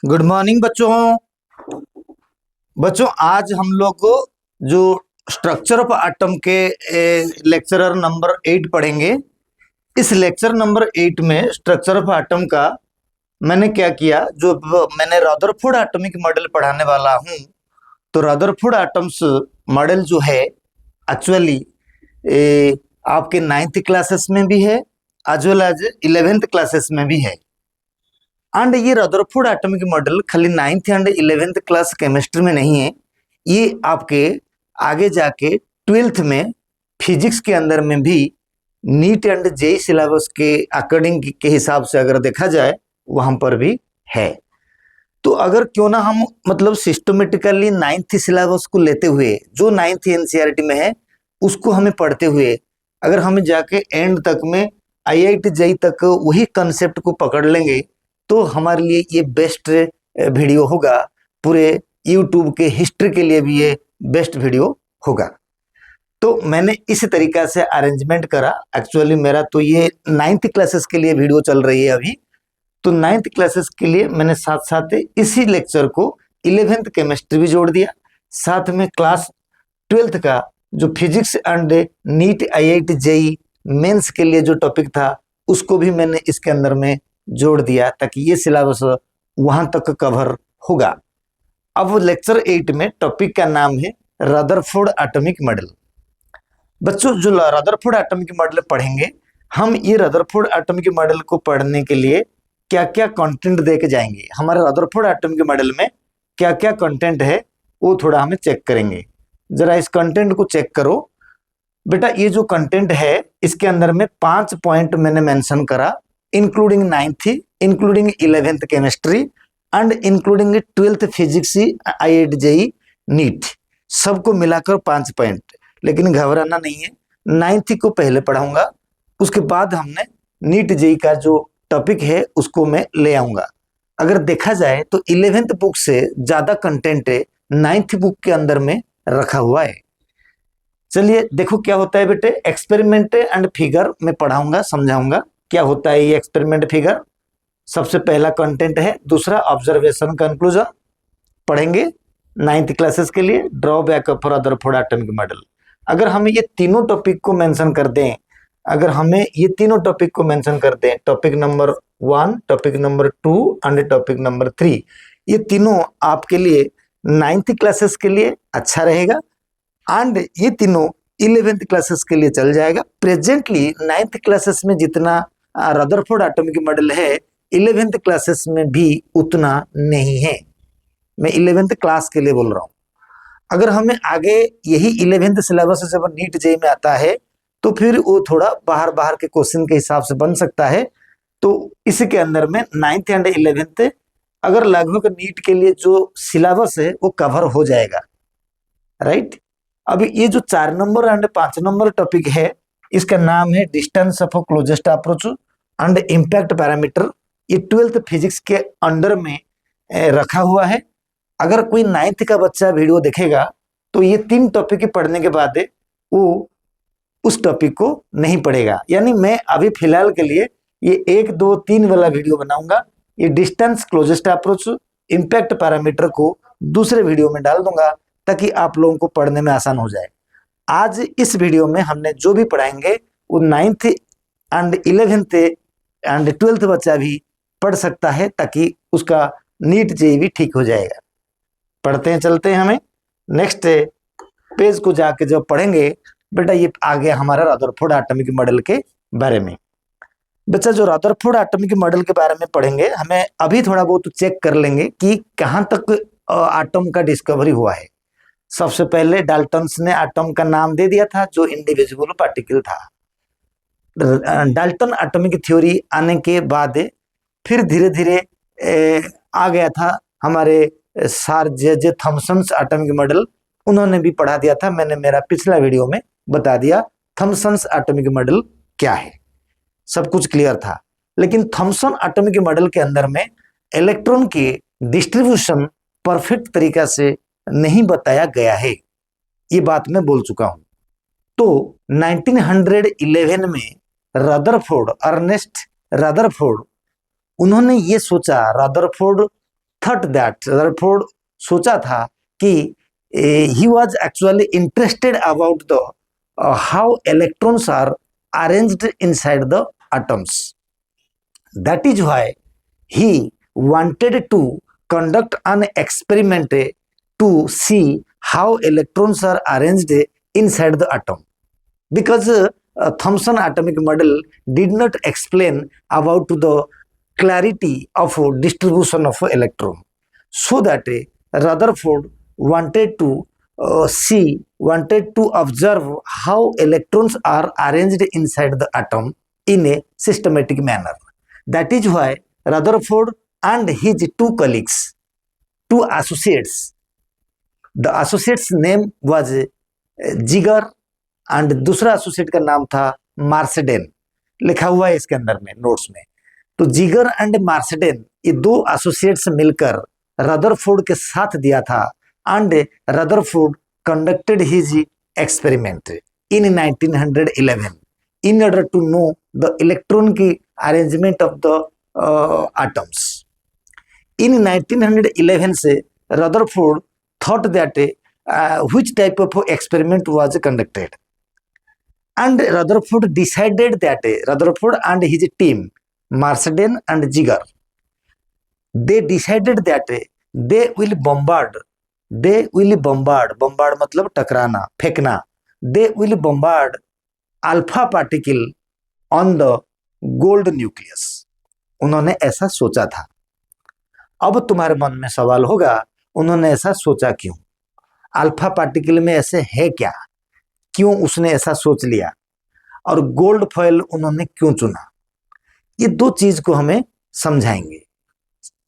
Good morning बच्चों। आज हम लोग जो स्ट्रक्चर ऑफ एटम के लेक्चरर नंबर 8 पढ़ेंगे। इस लेक्चर नंबर 8 में स्ट्रक्चर ऑफ एटम का मैंने क्या किया, जो मैंने रदरफोर्ड एटॉमिक मॉडल पढ़ाने वाला हूं। तो रदरफोर्ड एटम्स मॉडल जो है एक्चुअली आपके 9th क्लासेस में भी है as well as 11th classes में भी है। एंड ये रदरफोर्ड एटॉमिक मॉडल खाली 9th and 11th class chemistry में नहीं है, ये आपके आगे जाके 12th में फिजिक्स के अंदर में भी नीट एंड जेई सिलेबस के अकॉर्डिंग के हिसाब से अगर देखा जाए वहां पर भी है। तो अगर क्यों ना हम मतलब सिस्टमेटिकली 9th सिलेबस को लेते हुए जो 9th एनसीईआरटी में है उसको हमें पढ़ते हुए अगर हम जाके एंड तक में आईआईटी जेई तक वही कंसेप्ट को पकड़ लेंगे तो हमारे लिए ये बेस्ट वीडियो होगा। पूरे यूट्यूब के हिस्ट्री के लिए भी ये बेस्ट वीडियो होगा। तो मैंने इस तरीका से अरेंजमेंट करा। एक्चुअली मेरा तो ये 9th क्लासेस के लिए वीडियो चल रही है अभी, तो 9th क्लासेस के लिए मैंने साथ साथ इसी लेक्चर को 11th केमिस्ट्री भी जोड़ दिया, साथ में क्लास 12th का जो physics and NEET IIT JEE mains के लिए जो टॉपिक था उसको भी मैंने इसके अंदर में जोड़ दिया ताकि ये सिलेबस वहां तक कवर होगा। अब लेक्चर 8 में टॉपिक का नाम है रदरफोर्ड एटॉमिक मॉडल। बच्चों जो रदरफोर्ड एटॉमिक मॉडल पढ़ेंगे हम, ये रदरफोर्ड एटॉमिक मॉडल को पढ़ने के लिए क्या क्या कंटेंट दे के जाएंगे, हमारे रदरफोर्ड एटॉमिक मॉडल में क्या क्या कंटेंट है वो थोड़ा हमें चेक करेंगे। जरा इस कंटेंट को चेक करो बेटा। ये जो कंटेंट है इसके अंदर में 5 पॉइंट मैंने मेंशन करा, including 9th, including 11th chemistry and including 12th physics IIT JEE NEET, सबको मिलाकर 5 पॉइंट। लेकिन घबराना नहीं है, 9th को पहले पढ़ाऊंगा, उसके बाद हमने नीट जेई का जो टॉपिक है उसको मैं ले आऊंगा। अगर देखा जाए तो 11th बुक से ज्यादा कंटेंट 9th बुक के अंदर में रखा हुआ है। चलिए देखो क्या होता है बेटे। एक्सपेरिमेंट एंड फिगर में पढ़ाऊंगा, समझाऊंगा क्या होता है ये एक्सपेरिमेंट फिगर। सबसे पहला कंटेंट है। दूसरा ऑब्जर्वेशन कंक्लूजन पढ़ेंगे 9th क्लासेस के लिए, drawback of Rutherford atomic model. अगर हमें ये तीनों टॉपिक को मेंशन कर दें, अगर हमें ये तीनों टॉपिक को मेंशन कर दें, topic number 1, topic number 2 and topic number 3, ये तीनों आपके लिए 9th क्लासेस के लिए अच्छा रहेगा एंड ये तीनों 11th क्लासेस के लिए चल जाएगा। प्रेजेंटली 9th क्लासेस में जितना रदरफोर्ड एटॉमिक मॉडल है 11th क्लासेस में भी उतना नहीं है। मैं 11th क्लास के लिए बोल रहा हूं। अगर हमें आगे यही 11th सिलेबस जब नीट जेई में आता है तो फिर वो थोड़ा बाहर बाहर के क्वेश्चन के हिसाब से बन सकता है। तो इसके अंदर में 9th एंड 11th अगर लगभग नीट के लिए जो सिलेबस है वो कवर हो जाएगा, राइट। अभी ये जो 4 नंबर एंड 5 नंबर टॉपिक है इसका नाम है distance of closest approach and impact parameter. ये 12th फिजिक्स के अंडर में रखा हुआ है। अगर कोई 9th का बच्चा वीडियो देखेगा तो ये 3 टॉपिक पढ़ने के बाद वो उस टॉपिक को नहीं पढ़ेगा। यानी मैं अभी फिलहाल के लिए ये 1, 2, 3 वाला वीडियो बनाऊंगा। ये distance closest approach impact parameter को दूसरे वीडियो में डाल दूंगा ताकि आप लोगों को पढ़ने में आसान हो जाए। आज इस वीडियो में हमने जो भी पढ़ाएंगे वो 9th and 11th and 12th बच्चा भी पढ़ सकता है ताकि उसका नीट जेई भी ठीक हो जाएगा। पढ़ते हैं, चलते हैं हमें नेक्स्ट पेज को जाके जब पढ़ेंगे बेटा, ये आ गया हमारा रदरफोर्ड एटॉमिक मॉडल के बारे में। बच्चा जो रदरफोर्ड एटॉमिक मॉडल के बारे में पढ़ेंगे हमें अभी थोड़ा बहुत चेक कर लेंगे कि कहाँ तक एटम का डिस्कवरी हुआ है। सबसे पहले डाल्टन्स ने एटम का नाम दे दिया था जो इंडिविजुअल पार्टिकल था। डाल्टन एटॉमिक थ्योरी आने के बाद फिर धीरे धीरे आ गया था हमारे sir J Thomson atomic model, उन्होंने भी पढ़ा दिया था। मैंने मेरा पिछला वीडियो में बता दिया थॉमसन एटॉमिक मॉडल क्या है, सब कुछ क्लियर था। लेकिन थॉमसन एटॉमिक मॉडल के अंदर में इलेक्ट्रॉन की डिस्ट्रीब्यूशन परफेक्ट तरीका से नहीं बताया गया है, ये बात मैं बोल चुका हूं। तो 1911 में रदरफोर्ड, अर्नेस्ट रदरफोर्ड, उन्होंने ये सोचा, रदरफोर्ड थॉट दैट, रदरफोर्ड सोचा था कि he was actually interested about the how electrons are arranged inside the atoms. That is why he wanted to conduct an experiment to see how electrons are arranged inside the atom, because Thomson atomic model did not explain about the clarity of distribution of electron, so that Rutherford wanted to observe how electrons are arranged inside the atom in a systematic manner. That is why Rutherford and his two associates, the associate's name was जिगर and दूसरा associate का नाम था मार्सेडेन, लिखा हुआ है इसके अंदर में नोट्स में। तो जिगर एंड मार्सेडेन ये दो एसोसिएट्स मिलकर रदरफोर्ड के साथ दिया था, and Rutherford conducted his experiment in 1911 in order to know the electron की arrangement of the atoms. In 1911 से Rutherford thought that which type of experiment was conducted, and Rutherford decided that Rutherford and his team, Marsden and Jigar, they decided that they will bombard मतलब टकराना, फेंकना, they will bombard alpha particle on the gold nucleus। उन्होंने ऐसा सोचा था। अब तुम्हारे मन में सवाल होगा, उन्होंने ऐसा सोचा क्यों? अल्फा पार्टिकल में ऐसे है क्या, क्यों उसने ऐसा सोच लिया, और गोल्ड फॉयल उन्होंने क्यों चुना? ये दो चीज को हमें समझाएंगे।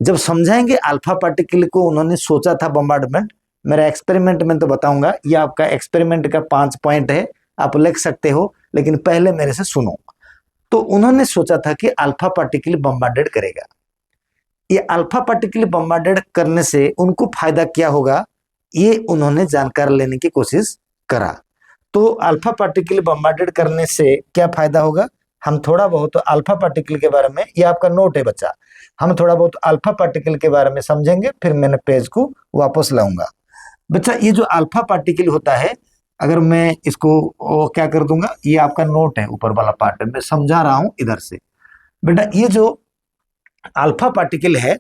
जब समझाएंगे अल्फा पार्टिकल को उन्होंने सोचा था बम्बार्डमेंट, मेरा एक्सपेरिमेंट में तो बताऊंगा, ये आपका एक्सपेरिमेंट का 5 पॉइंट है, आप लिख सकते हो, लेकिन पहले मेरे से सुनो। तो उन्होंने सोचा था कि अल्फा पार्टिकल बम्बार्डेड करेगा। ये अल्फा पार्टिकल बम्बार्डेड करने से उनको फायदा क्या होगा, ये उन्होंने जानकारी लेने की कोशिश करा। तो अल्फा पार्टिकल बम्बार्डेड करने से क्या फायदा होगा, हम थोड़ा बहुत अल्फा पार्टिकल के बारे में, ये आपका नोट है बच्चा, हम थोड़ा बहुत अल्फा पार्टिकल के बारे में समझेंगे, फिर मैंने पेज को वापस लाऊंगा। बच्चा ये जो अल्फा पार्टिकल होता है, अगर मैं इसको क्या कर दूंगा, ये आपका नोट है ऊपर वाला पार्ट, मैं समझा रहा हूं इधर से। बेटा ये जो अल्फा पार्टिकल है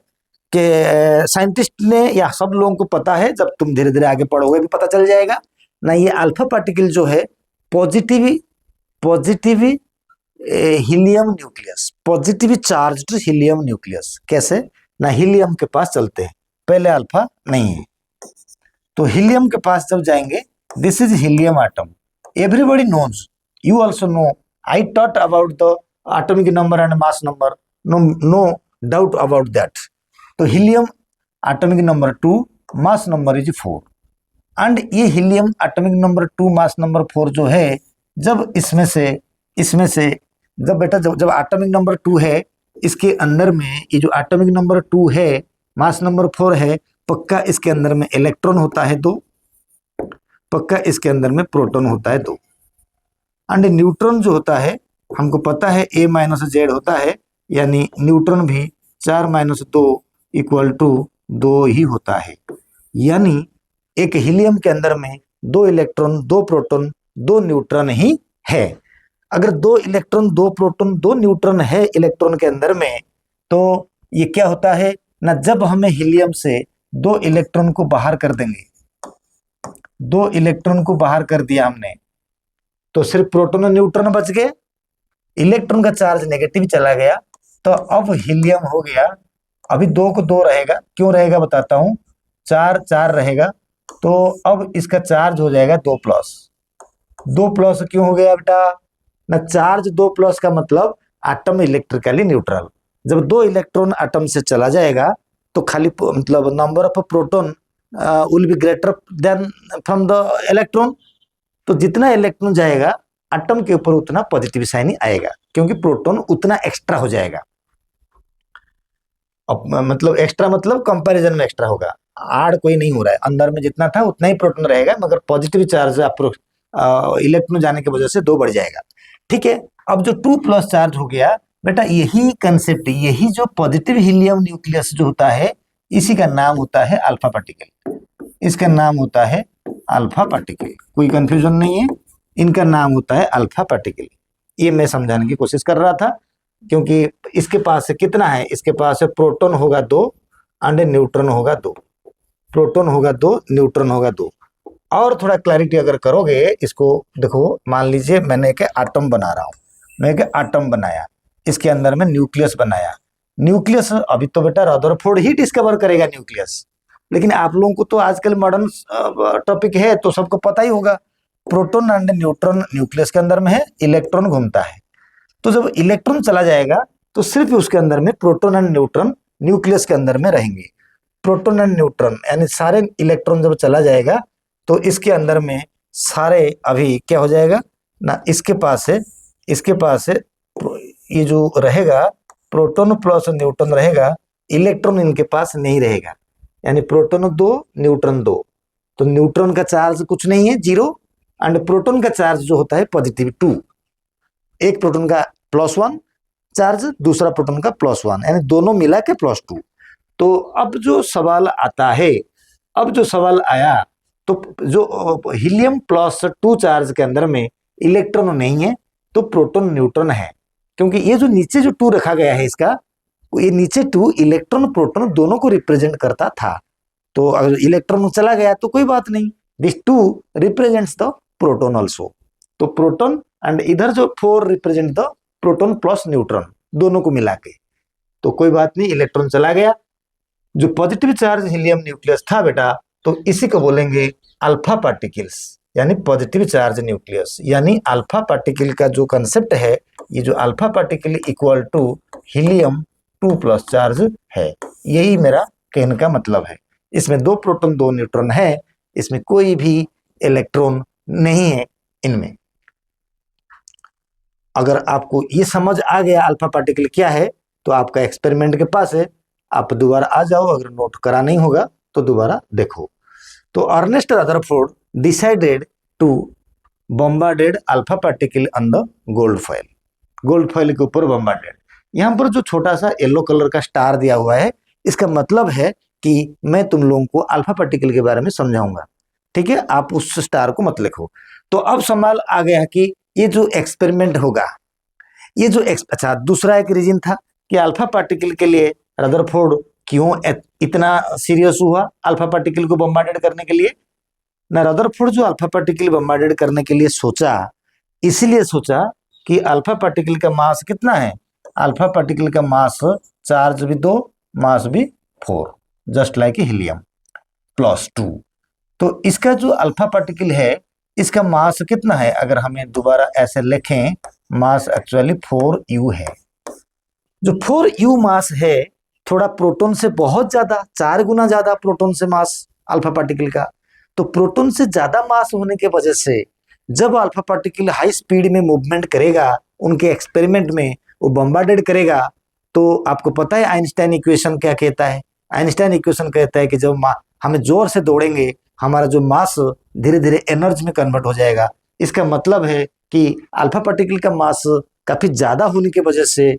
कि साइंटिस्ट ने या सब लोगों को पता है, जब तुम धीरे धीरे आगे पढ़ोगे भी पता चल जाएगा ना। ये अल्फा पार्टिकल जो है positive helium nucleus, positive charged helium nucleus. कैसे ना, हीलियम के पास चलते हैं, पहले अल्फा नहीं है, तो हीलियम के पास जब जाएंगे, this is helium atom, everybody knows, you also know, I taught about the atomic number and mass number, no doubt about that. तो helium atomic number 2, mass number is 4, and ये helium atomic number 2 mass number 4 जो है, जब इसमें से जब बेटा जब एटॉमिक नंबर 2 है, इसके अंदर में ये जो एटॉमिक नंबर 2 है, मास नंबर 4 है, पक्का इसके अंदर में इलेक्ट्रॉन होता है 2, पक्का इसके अंदर में प्रोटॉन होता है 2, एंड न्यूट्रॉन जो होता है हमको पता है A - Z होता है, यानी न्यूट्रॉन भी 4 - 2 = 2 ही होता है। यानी एक हीलियम के अंदर में 2 इलेक्ट्रॉन 2 प्रोटॉन 2 न्यूट्रॉन ही है। अगर 2 इलेक्ट्रॉन 2 प्रोटॉन 2 न्यूट्रॉन है इलेक्ट्रॉन के अंदर में, तो ये क्या होता है ना, जब हमें हीलियम से 2 इलेक्ट्रॉन को बाहर कर देंगे, 2 इलेक्ट्रॉन को बाहर कर दिया हमने, तो सिर्फ प्रोटॉन और न्यूट्रॉन बच गए, इलेक्ट्रॉन का चार्ज नेगेटिव चला गया, तो अब हीलियम हो गया, अभी 2 को 2 रहेगा, क्यों रहेगा बताता हूं, 4 4 रहेगा, तो अब इसका चार्ज हो जाएगा 2+। क्यों हो गया बेटा ना, चार्ज 2+ का मतलब एटम इलेक्ट्रिकली न्यूट्रल। जब 2 इलेक्ट्रॉन एटम से चला जाएगा, तो खाली मतलब number of proton will be greater than from the electron, तो जितना इलेक्ट्रॉन जाएगा एटम के ऊपर उतना पॉजिटिव साइन आएगा, क्योंकि प्रोटॉन उतना एक्स्ट्रा हो जाएगा। अब मतलब एक्स्ट्रा मतलब कंपैरिजन में एक्स्ट्रा होगा, आड़ कोई नहीं हो रहा है, अंदर में जितना था उतना ही प्रोटॉन रहेगा, मगर पॉजिटिव चार्ज इलेक्ट्रॉन जाने की वजह से 2 बढ़ जाएगा। ठीक है, अब जो 2+ चार्ज हो गया बेटा, यही कंसेप्ट, यही जो पॉजिटिव हीलियम न्यूक्लियस जो होता है, इसी का नाम होता है अल्फा पार्टिकल, इसका नाम होता है अल्फा पार्टिकल। कोई कंफ्यूजन नहीं है, इनका नाम होता है अल्फा पार्टिकल। ये मैं समझाने की कोशिश कर रहा था, क्योंकि इसके पास से कितना है, इसके पास से प्रोटॉन होगा 2 एंड न्यूट्रॉन होगा 2, प्रोटॉन होगा 2, न्यूट्रॉन होगा 2। और थोड़ा क्लैरिटी अगर करोगे इसको, देखो मान लीजिए मैंने एक एटम बना रहा हूँ, मैं एक एटम बनाया, इसके अंदर में न्यूक्लियस बनाया। न्यूक्लियस अभी तो बेटा रदरफोर्ड ही डिस्कवर करेगा न्यूक्लियस, लेकिन आप लोगों को तो आजकल मॉडर्न टॉपिक है तो सबको पता ही होगा, प्रोटॉन एंड न्यूट्रॉन न्यूक्लियस के अंदर में है, इलेक्ट्रॉन घूमता है। तो जब इलेक्ट्रॉन चला जाएगा तो सिर्फ उसके अंदर में प्रोटॉन एंड न्यूट्रॉन न्यूक्लियस के अंदर में रहेंगे। प्रोटॉन एंड न्यूट्रॉन यानी सारे इलेक्ट्रॉन जब चला जाएगा तो इसके अंदर में सारे अभी क्या हो जाएगा ना, इसके पास है ये जो रहेगा प्रोटॉन प्लस न्यूट्रॉन रहेगा, इलेक्ट्रॉन इनके पास नहीं रहेगा, यानी प्रोटॉन 2 न्यूट्रॉन 2, तो न्यूट्रॉन का चार्ज कुछ नहीं है 0, एंड प्रोटॉन का चार्ज जो होता है पॉजिटिव 2। एक प्रोटॉन का +1 चार्ज, दूसरा प्रोटॉन का +1, यानी दोनों मिला के +2। तो अब जो सवाल आता है, अब जो सवाल आया, तो जो हीलियम +2 चार्ज के अंदर में इलेक्ट्रॉन नहीं है तो प्रोटॉन न्यूट्रॉन है, क्योंकि ये जो नीचे जो 2 रखा गया है इसका, ये नीचे 2 इलेक्ट्रॉन प्रोटॉन दोनों को रिप्रेजेंट करता था। तो अगर इलेक्ट्रॉन चला गया तो कोई बात नहीं, this 2 represents the proton also. तो प्रोटॉन एंड इधर जो 4 represent the proton plus neutron, दोनों को मिला के, तो कोई बात नहीं, इलेक्ट्रॉन चला गया। जो पॉजिटिव चार्ज हीलियम न्यूक्लियस था बेटा, तो इसी को बोलेंगे अल्फा पार्टिकल्स, यानी पॉजिटिव चार्ज न्यूक्लियस। यानी अल्फा पार्टिकल का जो कंसेप्ट है, ये जो alpha particle equal to helium 2+ charge है, यही मेरा कहने का मतलब है। इसमें 2 प्रोटॉन 2 न्यूट्रॉन है, इसमें कोई भी इलेक्ट्रॉन नहीं है इनमें। अगर आपको ये समझ आ गया अल्फा पार्टिकल क्या है, तो आपका एक्सपेरिमेंट के पास है, आप दोबारा आ जाओ, अगर नोट करा नहीं होगा तो दोबारा देखो। तो Ernest Rutherford decided to bombarded alpha particle on the gold foil, gold foil के ऊपर बॉम्बार्डेड। यहाँ पर जो छोटा सा येलो कलर का स्टार दिया हुआ है, इसका मतलब है कि मैं तुम लोगों को अल्फा पार्टिकल के बारे में समझाऊंगा, ठीक है, आप उस स्टार को मत लिखो। तो अब सवाल आ गया कि ये जो एक्सपेरिमेंट होगा, ये जो अच्छा, दूसरा एक रीजन था कि अल्फा पार्टिकल के लिए रदरफोर्ड क्यों इतना सीरियस हुआ अल्फा पार्टिकल को बॉम्बार्डेड करने के लिए ना। रदरफोर्ड जो अल्फा पार्टिकल बॉम्बार्डेड करने के लिए सोचा, इसलिए सोचा कि अल्फा पार्टिकल का मास कितना है, अल्फा पार्टिकल का मास चार्ज भी 2, मास भी 4, जस्ट लाइक हीलियम +2। तो इसका जो अल्फा पार्टिकल है, इसका मास कितना है, अगर हमें दोबारा ऐसे लिखें, मास एक्चुअली 4u है। जो 4u मास है, थोड़ा प्रोटॉन से बहुत ज्यादा, 4 गुना ज्यादा प्रोटॉन से मास अल्फा पार्टिकल का। तो प्रोटॉन से ज्यादा मास होने के वजह से जब अल्फा पार्टिकल हाई स्पीड में मूवमेंट करेगा, उनके एक्सपेरिमेंट में वो बॉम्बार्डेड करेगा, तो आपको पता है आइंस्टाइन इक्वेशन क्या कहता है। आइंस्टाइन इक्वेशन कहता है कि जब हमें जोर से दौड़ेंगे, हमारा जो मास धीरे धीरे एनर्जी में कन्वर्ट हो जाएगा। इसका मतलब है कि अल्फा पार्टिकल का मास काफी ज्यादा होने की वजह से,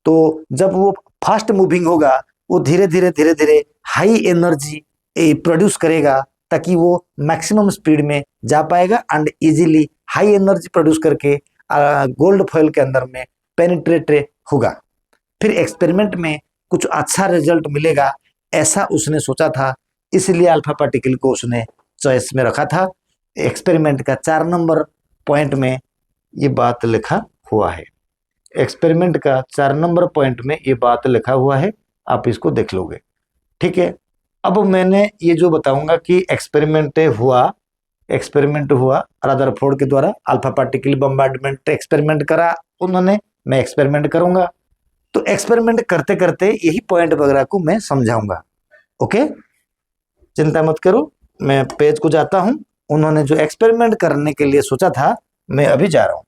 तो जब वो फास्ट मूविंग होगा, वो धीरे धीरे हाई एनर्जी प्रोड्यूस करेगा, ताकि वो मैक्सिमम स्पीड में जा पाएगा and easily high energy produce करके गोल्ड फॉइल के अंदर में पेनिट्रेट होगा। फिर एक्सपेरिमेंट में कुछ अच्छा रिजल्ट मिलेगा, ऐसा उसने सोचा था, इसलिए अल्फा पार्टिकल को उसने चॉइस में रखा था। एक्सपेरिमेंट का 4 नंबर पॉइंट में ये बात लिखा हुआ है, एक्सपेरिमेंट का 4 नंबर पॉइंट में ये बात लिखा हुआ है, आप इसको देख लोगे, ठीक है। अब मैंने ये जो बताऊंगा कि एक्सपेरिमेंट हुआ रदरफोर्ड के द्वारा, अल्फा पार्टिकल बम्बार्डमेंट एक्सपेरिमेंट करा उन्होंने, मैं एक्सपेरिमेंट करूंगा। तो एक्सपेरिमेंट करते करते यही पॉइंट वगैरह को मैं समझाऊंगा, ओके, चिंता मत करो। मैं पेज को जाता हूं, उन्होंने जो एक्सपेरिमेंट करने के लिए सोचा था, मैं अभी जा रहा हूं।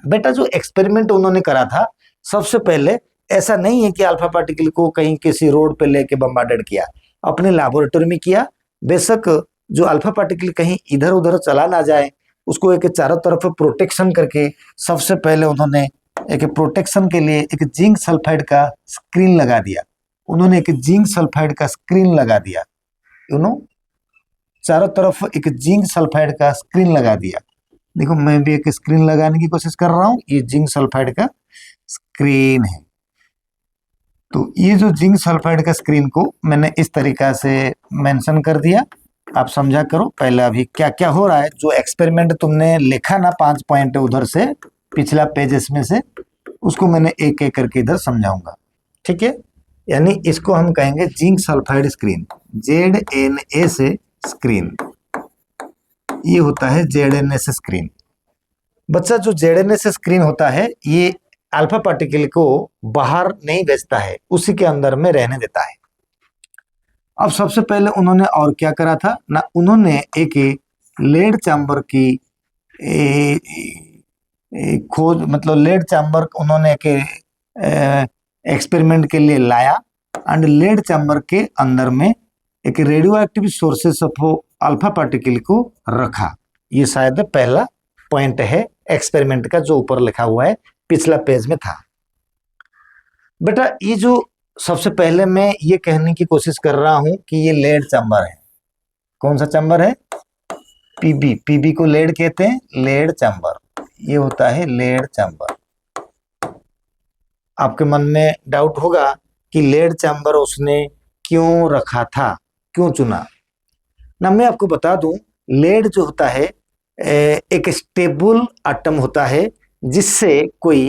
बेटा जो एक्सपेरिमेंट उन्होंने करा था, सबसे पहले ऐसा नहीं है कि अल्फा पार्टिकल को कहीं किसी रोड पे लेके बम्बार्डेड किया, अपने लैबोरेटरी में किया। बेशक जो अल्फा पार्टिकल कहीं इधर उधर चला ना जाए, उसको एक चारों तरफ प्रोटेक्शन करके सबसे पहले उन्होंने एक प्रोटेक्शन के लिए एक जिंक सल्फाइड का स्क्रीन लगा दिया। उन्होंने एक जिंक सल्फाइड का स्क्रीन लगा दिया, चारों तरफ एक जिंक सल्फाइड का स्क्रीन लगा दिया। देखो मैं भी एक स्क्रीन लगाने की कोशिश कर रहा हूं, ये जिंक सल्फाइड का स्क्रीन है। तो ये जो जिंक सल्फाइड का स्क्रीन को मैंने इस तरीका से मेंशन कर दिया। आप समझा करो पहले अभी क्या क्या हो रहा है। जो एक्सपेरिमेंट तुमने लिखा ना 5 पॉइंट उधर से पिछला पेज इसमें से, उसको मैंने एक एक करके इधर समझाऊंगा, ठीक है। यानी इसको हम कहेंगे जिंक सल्फाइड स्क्रीन, ZNA से स्क्रीन, ये होता है ZNA स्क्रीन। बच्चा जो ZNA स्क्रीन होता है ये अल्फा पार्टिकल को बाहर नहीं भेजता है, उसी के अंदर में रहने देता है। अब सबसे पहले उन्होंने और क्या करा था ना, उन्होंने एक लेड चैम्बर की खोज, मतलब लेड चैम्बर उन्होंने एक एक्सपेरिमेंट के लिए लाया एंड लेड चैम्बर के अंदर में एक radio active sources of alpha particle को रखा। ये शायद पहला पॉइंट है एक्सपेरिमेंट का जो ऊपर लिखा हुआ है, पिछला पेज में था। बेटा ये जो सबसे पहले मैं ये कहने की कोशिश कर रहा हूं कि ये लेड चैम्बर है। कौन सा चैम्बर है? पीबी को लेड कहते हैं, लेड चैम्बर, ये होता है लेड चैम्बर। आपके मन में डाउट होगा कि लेड चैम्बर उसने क्यों रखा था, क्यों चुना ना। मैं आपको बता दूं, लेड जो होता है एक स्टेबल एटम होता है जिससे कोई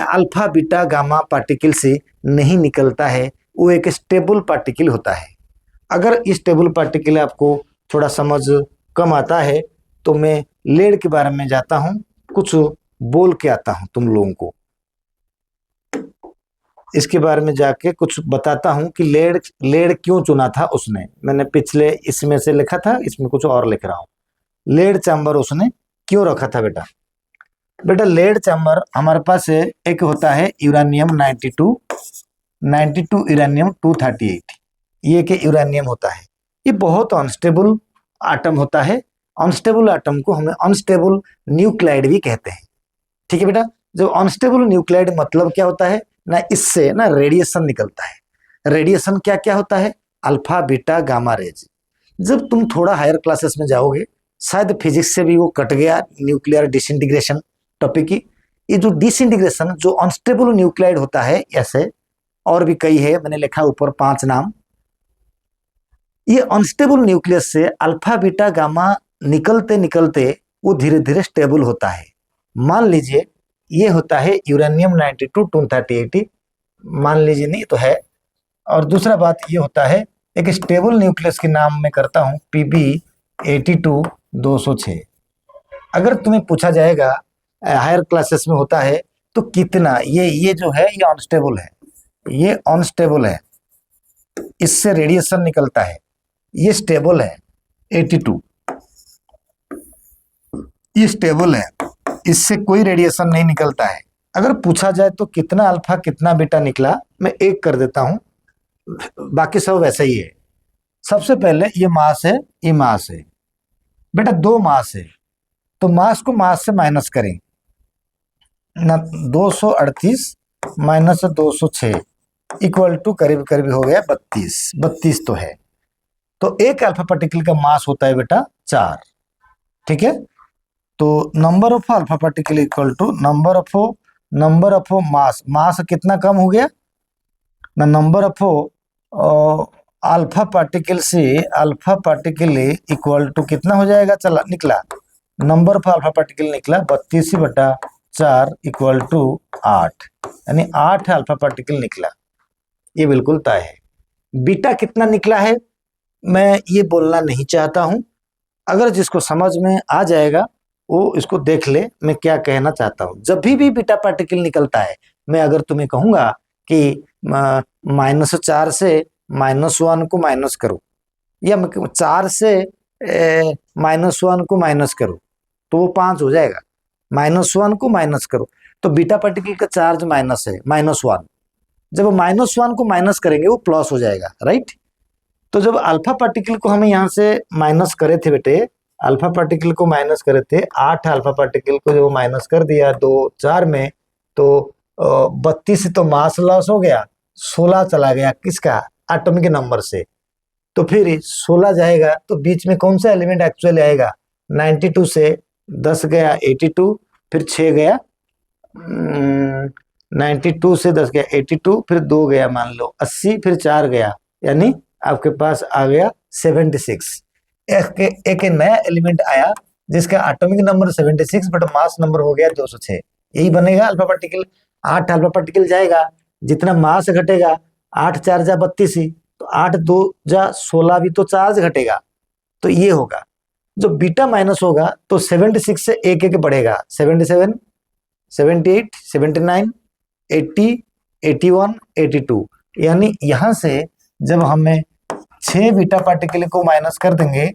अल्फा बीटा गामा पार्टिकल से नहीं निकलता है, वो एक स्टेबल पार्टिकल होता है। अगर इस स्टेबल पार्टिकल आपको थोड़ा समझ कम आता है तो मैं लेड के बारे में जाता हूं, कुछ बोल के आता हूं तुम लोगों को, इसके बारे में जाके कुछ बताता हूं कि लेड क्यों चुना था उसने। मैंने पिछले इसमें से लिखा था, इसमें कुछ और लिख रहा हूं। लेड चैम्बर उसने क्यों रखा था बेटा? लेड चैम्बर हमारे पास एक होता है यूरेनियम 92 यूरेनियम 238, ये कि यूरेनियम होता है, ये बहुत अनस्टेबल एटम होता है। अनस्टेबल एटम को हमें अनस्टेबल न्यूक्लाइड भी कहते हैं, ठीक है बेटा। जो अनस्टेबल न्यूक्लाइड मतलब क्या होता है ना, इससे ना रेडिएशन निकलता है। रेडिएशन क्या क्या होता है? Alpha beta gamma rays. जब तुम थोड़ा हायर क्लासेस में जाओगे, शायद फिजिक्स से भी वो कट गया, न्यूक्लियर डिसइंटीग्रेशन टॉपिक की। ये जो डिसइंटीग्रेशन, जो अनस्टेबल न्यूक्लाइड होता है, ऐसे और भी कई है, मैंने लिखा ऊपर 5 नाम। ये अनस्टेबल न्यूक्लियस से अल्फा बीटा गामा निकलते निकलते वो धीरे धीरे स्टेबल होता है। मान लीजिए ये होता है यूरेनियम 92 238, मान लीजिए नहीं तो है। और दूसरा बात ये होता है एक स्टेबल न्यूक्लियस के नाम में करता हूं PB 82 206। अगर तुम्हें पूछा जाएगा हायर क्लासेस में होता है तो कितना, ये जो है ये अनस्टेबल है, ये अनस्टेबल है, इससे रेडिएशन निकलता है। ये स्टेबल है 82, ये स्टेबल है, इससे कोई रेडिएशन नहीं निकलता है। अगर पूछा जाए तो कितना अल्फा कितना बीटा निकला, मैं एक कर देता हूं, बाकी सब वैसा ही है। सबसे पहले ये मास है, ये मास है बेटा, 2 मास है तो मास को मास से माइनस करें ना, 238 माइनस 206 इक्वल टू करीब करीब हो गया 32 तो है। तो एक अल्फा पार्टिकल का मास होता है बेटा 4, ठीक है। तो number of alpha particle equal to number of mass कितना कम हो गया ना, नंबर ऑफ अल्फा पार्टिकल से अल्फा पार्टिकल इक्वल टू कितना हो जाएगा, चला निकला, नंबर ऑफ अल्फा पार्टिकल निकला 32/4 इक्वल टू 8, यानी 8 अल्फा पार्टिकल निकला। ये बिल्कुल तय है। बीटा कितना निकला है मैं ये बोलना नहीं चाहता हूं, अगर जिसको समझ में आ जाएगा वो इसको देख ले मैं क्या कहना चाहता हूं। जब भी बीटा पार्टिकल निकलता है, मैं अगर तुम्हें कहूंगा कि -4 से -1 को माइनस करो, या 4 से -1 को माइनस करो तो वो 5 हो जाएगा। -1 को माइनस करो तो बीटा पार्टिकल का चार्ज माइनस है, -1। जब -1 को माइनस करेंगे वो प्लस हो जाएगा, राइट। तो जब अल्फा पार्टिकल को हमें यहाँ से माइनस करे थे बेटे, अल्फा पार्टिकल को माइनस करे थे, 8 अल्फा पार्टिकल को जब माइनस कर दिया 2 4 में, तो 32 तो मास लॉस हो गया, 16 चला गया किसका, एटॉमिक नंबर से। तो फिर 16 जाएगा तो बीच में कौन सा एलिमेंट एक्चुअली आएगा, 92 से 10 गया 82, फिर 6 गया 92 से 10 गया 82, फिर 2 गया मान लो 80, फिर 4 गया, यानी आपके पास आ गया 76। एक नया एलिमेंट आया जिसका atomic number 76 but mass number हो गया 206। यही बनेगा अल्फा पार्टिकल। 8 अल्फा पार्टिकल जाएगा, जितना मास घटेगा, 8 4 जा 32 ही, तो 8 2 जा 16 भी तो चार्ज घटेगा, तो ये होगा। जो बीटा माइनस होगा तो 76 से एक एक बढ़ेगा, 77 78 79 80 81 82, यानी यहां से जब हमें 6 बीटा पार्टिकल को माइनस कर देंगे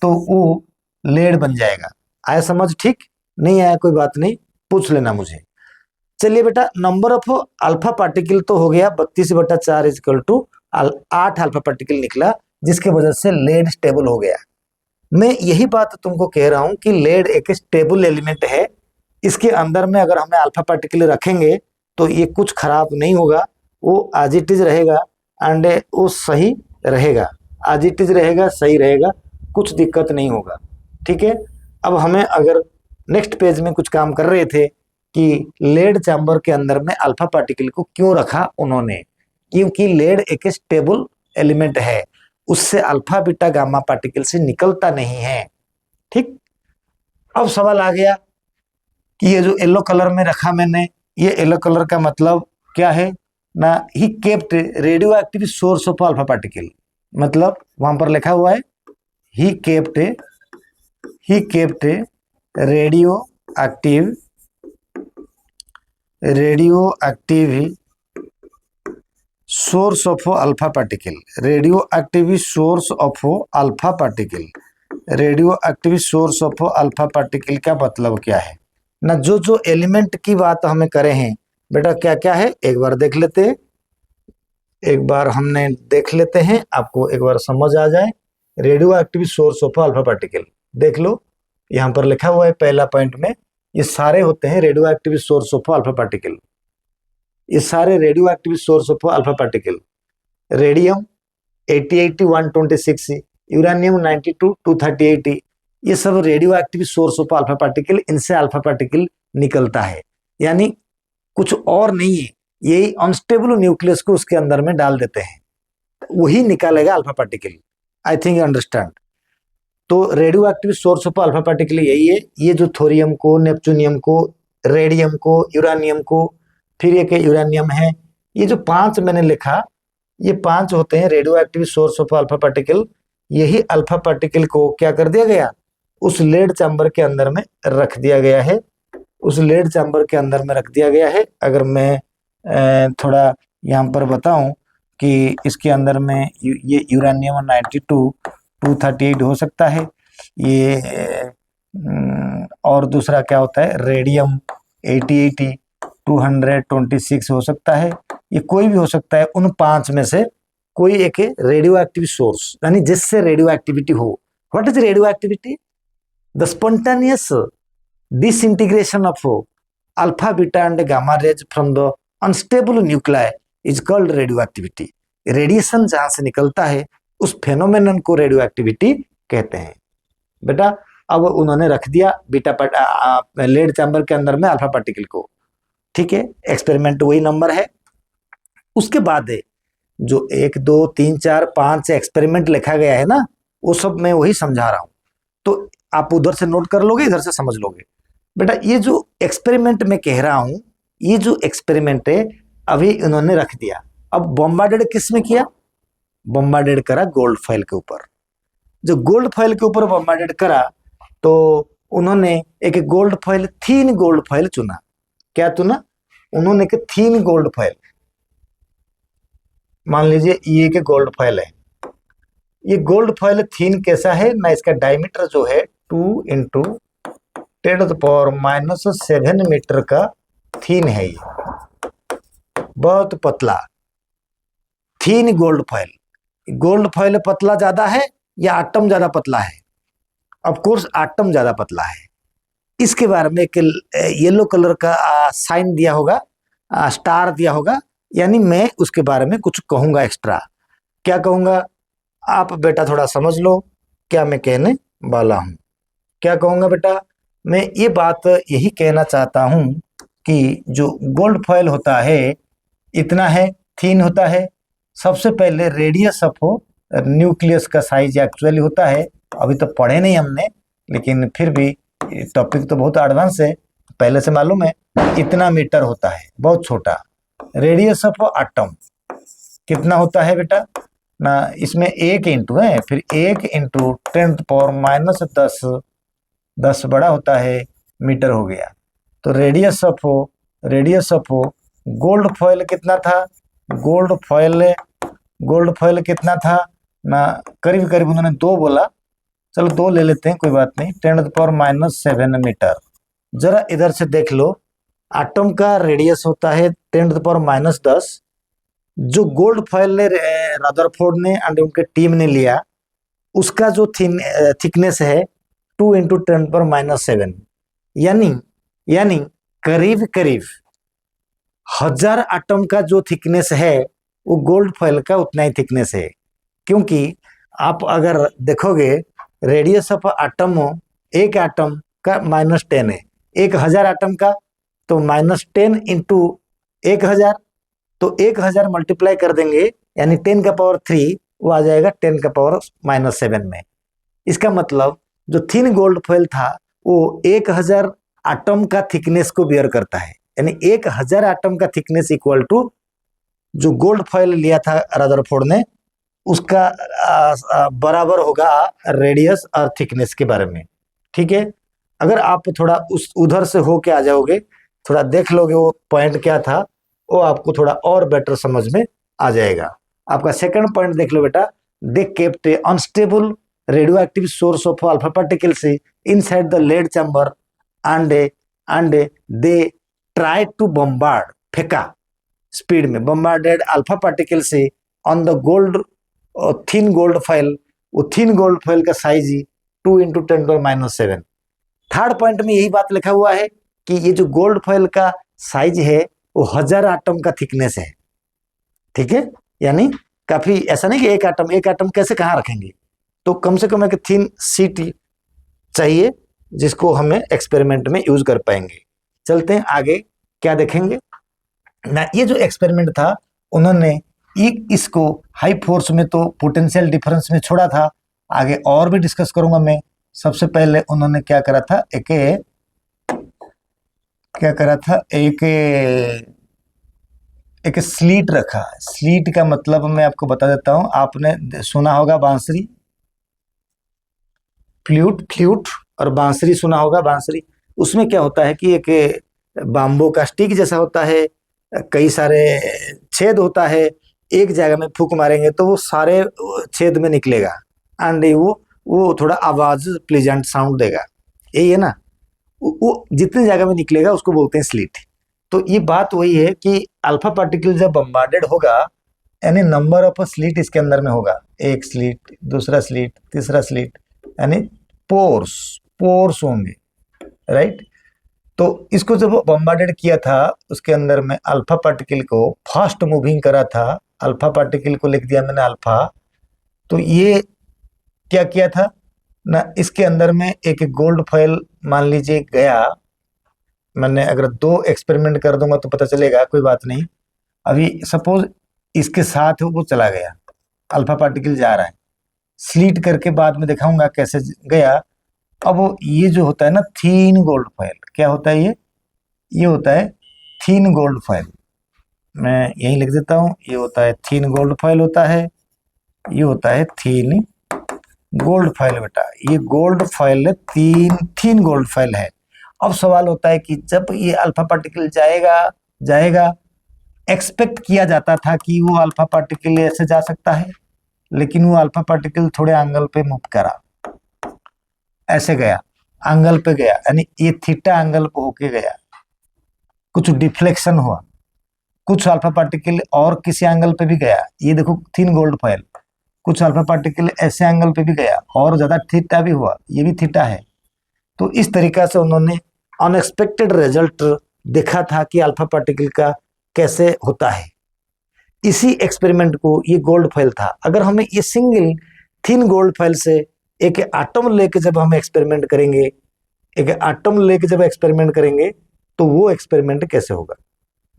तो वो लेड बन जाएगा। आया समझ? ठीक नहीं आया कोई बात नहीं, पूछ लेना मुझे। चलिए बेटा, नंबर ऑफ अल्फा पार्टिकल तो हो गया 32/4 इजकल टू 8 अल्फा पार्टिकल निकला, जिसके वजह से लेड स्टेबल हो गया। मैं यही बात तुमको कह रहा हूं कि लेड एक स्टेबल एलिमेंट है। इसके अंदर में अगर हमें अल्फा पार्टिकल रखेंगे तो ये कुछ खराब नहीं होगा, वो एज इट इज रहेगा एंड वो सही रहेगा, एज इट इज रहेगा, सही रहेगा, कुछ दिक्कत नहीं होगा। ठीक है, अब हमें अगर नेक्स्ट पेज में कुछ काम कर रहे थे कि लेड चैम्बर के अंदर में अल्फा पार्टिकल को क्यों रखा उन्होंने, क्योंकि लेड एक स्टेबल एलिमेंट है, उससे अल्फा बीटा गामा पार्टिकल से निकलता नहीं है। ठीक, अब सवाल आ गया कि ये जो येलो कलर में रखा मैंने, ये येलो कलर का मतलब क्या है ना, he kept radio active source of alpha particle, मतलब वहां पर लिखा हुआ है he kept radio active source of alpha particle, radio active source of alpha particle. Radio active source of alpha particle का मतलब क्या है ना, जो एलिमेंट की बात हमें करे हैं बेटा, क्या क्या है एक बार देख लेते हैं, एक बार हमने देख लेते हैं, आपको एक बार समझ आ जाए। Radio active source of alpha particle देख लो, यहाँ पर लिखा हुआ है पहला पॉइंट में, ये सारे होते हैं radio active source of alpha particle. ये सारे radio active source of alpha particle, radium 80 126, uranium 92 238, ये सब radio active source of alpha particle, इनसे अल्फा पार्टिकल निकलता है, यानी कुछ और नहीं है, यही अनस्टेबल न्यूक्लियस को उसके अंदर में डाल देते हैं, वही निकालेगा alpha particle. I think you understand. तो radioactive source of alpha particle यही है, ये जो थोरियम को, नेपच्यूनियम को, रेडियम को, यूरेनियम को, फिर एक यूरेनियम है, ये जो 5 मैंने लिखा, ये 5 होते हैं radio active source of alpha particle. यही अल्फा पार्टिकल को क्या कर दिया गया, उस लेड चैम्बर के अंदर में रख दिया गया है, उस लेड चैम्बर के अंदर में रख दिया गया है। अगर मैं थोड़ा यहाँ पर बताऊं कि इसके अंदर में ये यूरेनियम 92 238 हो सकता है, ये और दूसरा क्या होता है, रेडियम 80 226 हो सकता है, ये कोई भी हो सकता है। उन 5 में से कोई एक रेडियो एक्टिव सोर्स, यानी जिससे रेडियो एक्टिविटी हो। What is radio activity? The spontaneous disintegration of alpha beta and gamma rays from the unstable nuclei is called radioactivity। Radiation जहां से निकलता है उस फेनोमेनन को रेडियो एक्टिविटी कहते हैं। बेटा अब उन्होंने रख दिया बीटा लेड चैम्बर के अंदर में अल्फा पार्टिकल को, ठीक है, एक्सपेरिमेंट वही नंबर है। उसके बाद जो 1 2 3 4 5 एक्सपेरिमेंट लिखा गया है ना, वो सब मैं वही समझा रहा हूं, तो आप उधर से नोट कर लोगे, इधर से समझ लोगे। बेटा ये जो एक्सपेरिमेंट मैं कह रहा हूं, ये जो एक्सपेरिमेंट है अभी उन्होंने रख दिया। अब बॉम्बार्डेड किस में किया, बॉम्बार्डेड करा गोल्ड फॉइल के ऊपर। जो गोल्ड फॉइल के ऊपर बॉम्बार्डेड करा तो उन्होंने एक गोल्ड फॉइल, थीन गोल्ड फॉइल चुना। क्या चुना उन्होंने? एक थीन गोल्ड फॉइल। मान लीजिए ये एक गोल्ड फॉइल है, ये गोल्ड फॉइल थीन कैसा है ना, इसका डायमीटर जो है 2 × 10⁻⁻7 मीटर का थीन है, ये बहुत पतला थीन गोल्ड फॉइल। गोल्ड फॉइल पतला ज्यादा है या आटम ज्यादा पतला है? ऑफ कोर्स आटम ज्यादा पतला है। इसके बारे में एक येलो कलर का साइन दिया होगा, स्टार दिया होगा, यानी मैं उसके बारे में कुछ कहूँगा एक्स्ट्रा। क्या कहूँगा आप बेटा थोड़ा समझ लो क्या मैं कहने वाला हूँ। क्या कहूँगा बेटा, मैं ये बात यही कहना चाहता हूँ कि जो गोल्ड फॉयल होता है इतना है, थीन होता है। सबसे पहले रेडियस ऑफ न्यूक्लियस का साइज एक्चुअली होता है, अभी तो पढ़े नहीं हमने, लेकिन फिर भी टॉपिक तो बहुत एडवांस है, पहले से मालूम है। इतना मीटर होता है, बहुत छोटा। रेडियस ऑफ एटम कितना होता है बेटा ना, इसमें एक इंटू है, फिर एक इंटू 10⁻−10, 10 बड़ा होता है, मीटर हो गया। तो रेडियस ऑफ गोल्ड फॉयल कितना था, गोल्ड फॉयल कितना था ना, करीब करीब उन्होंने 2 बोला, चलो 2 ले लेते हैं, कोई बात नहीं, 10⁻7 मीटर। जरा इधर से देख लो, एटम का रेडियस होता है 10⁻10। जो गोल्ड फॉयल ने रदरफोर्ड ने एंड उनके टीम ने लिया, उसका जो थिकनेस है 2 × 10⁻7, यानी करीब करीब 1000 एटम का जो थिकनेस है वो गोल्ड फॉयल का उतना ही थिकनेस है। क्योंकि आप अगर देखोगे रेडियस ऑफ एटम, एक एटम का -10 है, 1000 एटम का तो -10 × 1000, तो 1000 मल्टीप्लाई कर देंगे यानी 10⁻3 वो आ जाएगा 10⁻7 में। इसका मतलब जो थिन गोल्ड फॉयल था वो 1000 एटम का थिकनेस को बियर करता है, यानी 1000 एटम का थिकनेस इक्वल टू जो गोल्ड फॉयल लिया था रदरफोर्ड ने उसका बराबर होगा रेडियस और थिकनेस के बारे में। ठीक है, अगर आप थोड़ा उस उधर से हो के आ जाओगे, थोड़ा देख लोगे वो पॉइंट क्या था, वो आपको थोड़ा और बेटर समझ में आ जाएगा। आपका सेकंड पॉइंट देख लो बेटा, they kept a unstable radioactive source of alpha particles inside the lead chamber and they try to bombard, फेंका स्पीड में, बम्बार्डेड अल्फा पार्टिकल से on the gold thin gold foil. वो थिन गोल्ड फॉयल का size 2 × 10⁻7। Third point में यही बात लिखा हुआ है कि ये जो गोल्ड फॉयल का साइज है वो 1000 एटम का थिकनेस है। ठीक है, यानी काफी, ऐसा नहीं कि एक एटम कैसे कहाँ रखेंगे, तो कम से कम एक थिन शीट चाहिए जिसको हमें एक्सपेरिमेंट में यूज कर पाएंगे। चलते हैं आगे, क्या देखेंगे ना, ये जो एक्सपेरिमेंट था उन्होंने इसको हाई फोर्स में तो पोटेंशियल डिफरेंस में छोड़ा था, आगे और भी डिस्कस करूंगा मैं। सबसे पहले उन्होंने क्या करा था, एक स्लीट रखा। स्लीट का मतलब मैं आपको बता देता हूं, आपने सुना होगा बांसुरी, फ्लूट और बांसुरी सुना होगा। बांसुरी, उसमें क्या होता है कि एक बाम्बो का स्टिक जैसा होता है, कई सारे छेद होता है, एक जगह में फूंक मारेंगे तो वो सारे छेद में निकलेगा एंड वो थोड़ा आवाज प्लेजेंट साउंड देगा, यही है ना। वो जितनी जगह में निकलेगा उसको बोलते हैं स्लिट। तो ये बात वही है कि अल्फा पार्टिकल जब बम्बार्डेड होगा, यानी नंबर ऑफ स्लिट इसके अंदर में होगा, एक स्लिट, दूसरा स्लिट, तीसरा स्लिट, यानी पोर्स होंगे, राइट। तो इसको जब बम्बार्डेड किया था उसके अंदर में अल्फा पार्टिकल को फास्ट मूविंग करा था, अल्फा पार्टिकल को लिख दिया मैंने अल्फा। तो ये क्या किया था ना, इसके अंदर में एक गोल्ड फॉयल मान लीजिए गया, मैंने अगर 2 एक्सपेरिमेंट कर दूंगा तो पता चलेगा, कोई बात नहीं। अभी सपोज इसके साथ वो चला गया, अल्फा पार्टिकल जा रहा है, स्लीट करके बाद में दिखाऊंगा कैसे गया। अब ये जो होता है ना थीन गोल्ड फॉयल, क्या होता है ये होता है थीन गोल्ड फॉयल। मैं यही लिख देता हूँ, ये होता है थीन गोल्ड फॉयल होता है, ये होता है थीन गोल्ड फॉयल बेटा। ये गोल्ड फॉयल थीन गोल्ड फॉयल है। अब सवाल होता है कि जब ये अल्फा पार्टिकल जाएगा, एक्सपेक्ट किया जाता था कि वो अल्फा पार्टिकल ऐसे जा सकता है, लेकिन वो अल्फा पार्टिकल थोड़े एंगल पे मूव करा, ऐसे गया, एंगल पे गया, यानी ये थीटा एंगल पे होके गया, कुछ डिफ्लेक्शन हुआ, कुछ अल्फा पार्टिकल और किसी एंगल पे भी गया। ये देखो थीन गोल्ड फॉयल, कुछ अल्फा पार्टिकल ऐसे एंगल पे भी गया और ज्यादा थीटा भी हुआ, ये भी थीटा है। तो इस तरीका से उन्होंने अनएक्सपेक्टेड रिजल्ट देखा था कि अल्फा पार्टिकल का कैसे होता है। इसी एक्सपेरिमेंट को, ये गोल्ड फॉइल था, अगर हमें ये सिंगल थिन गोल्ड फॉइल से एक एटम लेके जब हम एक्सपेरिमेंट करेंगे, एक एटम लेके जब एक्सपेरिमेंट करेंगे तो वो एक्सपेरिमेंट कैसे होगा।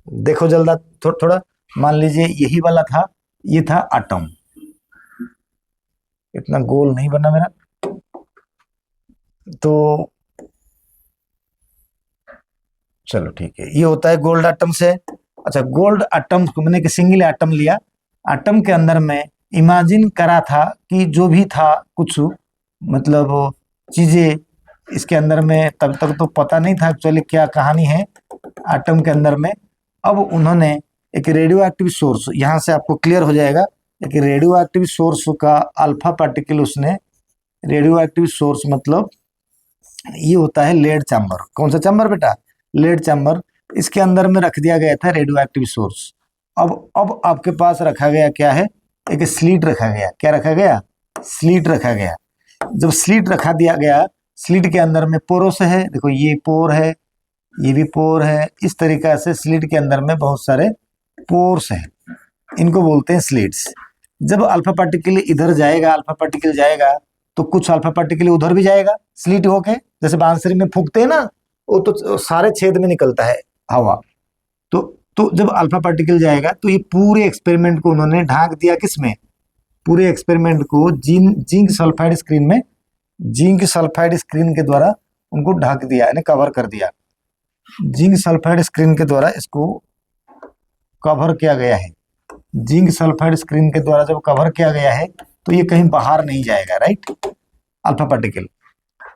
देखो जल्दा थोड़ा मान लीजिए यही वाला था, ये था एटम, इतना गोल नहीं बना मेरा, तो चलो ठीक है, ये होता है गोल्ड एटम से। अच्छा, गोल्ड एटम को मैंने एक सिंगल एटम लिया, एटम के अंदर में इमेजिन करा था कि जो भी था कुछ मतलब चीजें इसके अंदर में, तब तक तो पता नहीं था एक्चुअली क्या कहानी है एटम के अंदर में। अब उन्होंने एक रेडियो एक्टिव सोर्स, यहाँ से आपको क्लियर हो जाएगा, एक रेडियो एक्टिव सोर्स का अल्फा पार्टिकल, उसने रेडियो एक्टिव सोर्स मतलब ये होता है लेड चैम्बर। कौन सा चैम्बर बेटा? Lead chamber. इसके अंदर में रख दिया गया था रेडियो एक्टिव सोर्स। अब आपके पास रखा गया क्या है, एक स्लीट रखा गया। क्या रखा गया? स्लीट रखा गया। जब स्लीट रखा दिया गया, स्लीट के अंदर में पोरोस है, देखो ये पोर है, ये भी पोर है, इस तरीका से स्लीट के अंदर में बहुत सारे पोर्स हैं, इनको बोलते हैं स्लीट्स। जब अल्फा पार्टिकल इधर जाएगा, अल्फा पार्टिकल जाएगा तो कुछ अल्फा पार्टिकल उधर भी जाएगा स्लीट होके, जैसे बांसुरी में फूंकते हैं ना, वो तो सारे छेद में निकलता है हवा। तो जब अल्फा पार्टिकल जाएगा तो ये पूरे एक्सपेरिमेंट को उन्होंने ढांक दिया, किसमें? पूरे एक्सपेरिमेंट को जिंक सल्फाइड स्क्रीन में, जिंक सल्फाइड स्क्रीन के द्वारा उनको ढक दिया, यानी कवर कर दिया। जिंक सल्फाइड स्क्रीन के द्वारा इसको कवर किया गया है। जिंक सल्फाइड स्क्रीन के द्वारा जब कवर किया गया है तो ये कहीं बाहर नहीं जाएगा, राइट, अल्फा पार्टिकल।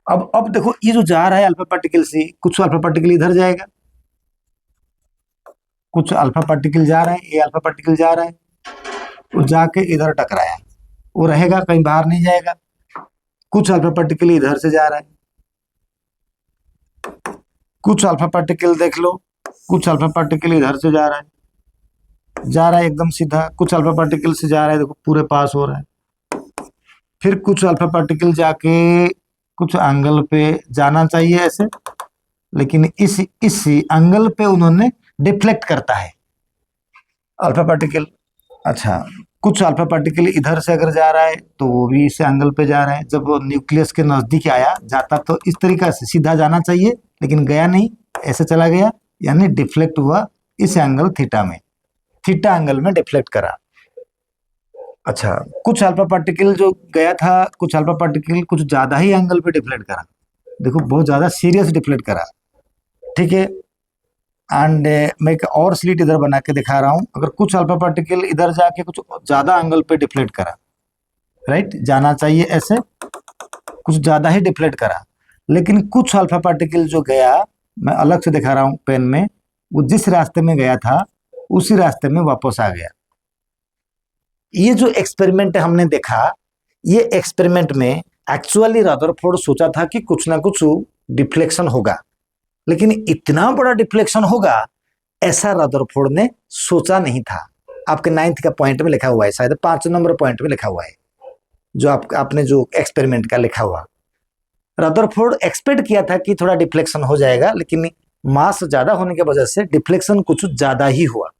अब देखो ये जो जा रहा है अल्फा पार्टिकल से, कुछ अल्फा पार्टिकल इधर जाएगा, कुछ अल्फा पार्टिकल जा रहा है, ये अल्फा पार्टिकल जा रहा है, वो जाके इधर टकराया, वो रहेगा, कहीं बाहर नहीं जाएगा। कुछ अल्फा पार्टिकल इधर से जा रहा है, कुछ अल्फा पार्टिकल देख लो, कुछ अल्फा पार्टिकल इधर से जा रहा है एकदम सीधा, कुछ अल्फा पार्टिकल से जा रहा है, देखो पूरे पास हो रहा है। फिर कुछ अल्फा पार्टिकल जाके कुछ एंगल पे जाना चाहिए ऐसे, लेकिन इस एंगल पे उन्होंने डिफ्लेक्ट करता है अल्फा पार्टिकल। अच्छा, कुछ अल्फा पार्टिकल इधर से अगर जा रहा है तो वो भी इस एंगल पे जा रहा है। जब वो न्यूक्लियस के नजदीक आया, जाता तो इस तरीका से सीधा जाना चाहिए, लेकिन गया नहीं, ऐसे चला गया, यानी डिफ्लेक्ट हुआ इस एंगल थीटा में, थीटा एंगल में डिफ्लेक्ट करा। अच्छा, कुछ अल्फा पार्टिकल जो गया था, कुछ अल्फा पार्टिकल कुछ ज्यादा ही एंगल पे डिफ्लेक्ट करा, देखो बहुत ज्यादा सीरियस डिफ्लेक्ट करा, ठीक है। एंड मैं एक और स्लिट इधर बना के दिखा रहा हूं, अगर कुछ अल्फा पार्टिकल इधर जाके कुछ ज्यादा एंगल पे डिफ्लेक्ट करा, राइट, जाना चाहिए ऐसे, कुछ ज्यादा ही डिफ्लेक्ट करा, लेकिन कुछ अल्फा पार्टिकल जो गया, मैं अलग से दिखा रहा हूं पेन में, वो जिस रास्ते में गया था उसी रास्ते में वापस आ गया। ये जो एक्सपेरिमेंट हमने देखा, ये एक्सपेरिमेंट में एक्चुअली रदरफोर्ड सोचा था कि कुछ ना कुछ डिफ्लेक्शन होगा, लेकिन इतना बड़ा डिफ्लेक्शन होगा ऐसा रदरफोर्ड ने सोचा नहीं था। आपके 9th का पॉइंट में लिखा हुआ है, शायद 5 नंबर पॉइंट में लिखा हुआ है, जो आपने जो एक्सपेरिमेंट का लिखा हुआ। रदरफोर्ड एक्सपेक्ट किया था कि थोड़ा डिफ्लेक्शन हो जाएगा, लेकिन मास ज्यादा होने की वजह से डिफ्लेक्शन कुछ ज्यादा ही हुआ।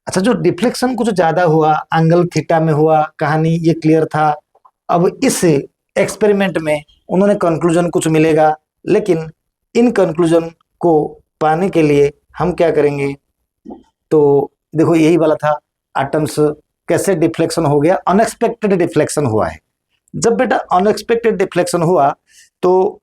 अच्छा, जो डिफ्लेक्शन कुछ ज्यादा हुआ, एंगल थीटा में हुआ, कहानी ये क्लियर था। अब इस एक्सपेरिमेंट में उन्होंने कंक्लूजन कुछ मिलेगा, लेकिन इन कंक्लूजन को पाने के लिए हम क्या करेंगे, तो देखो यही वाला था, एटम्स कैसे डिफ्लेक्शन हो गया, अनएक्सपेक्टेड डिफ्लेक्शन हुआ है। जब बेटा अनएक्सपेक्टेड डिफ्लेक्शन हुआ तो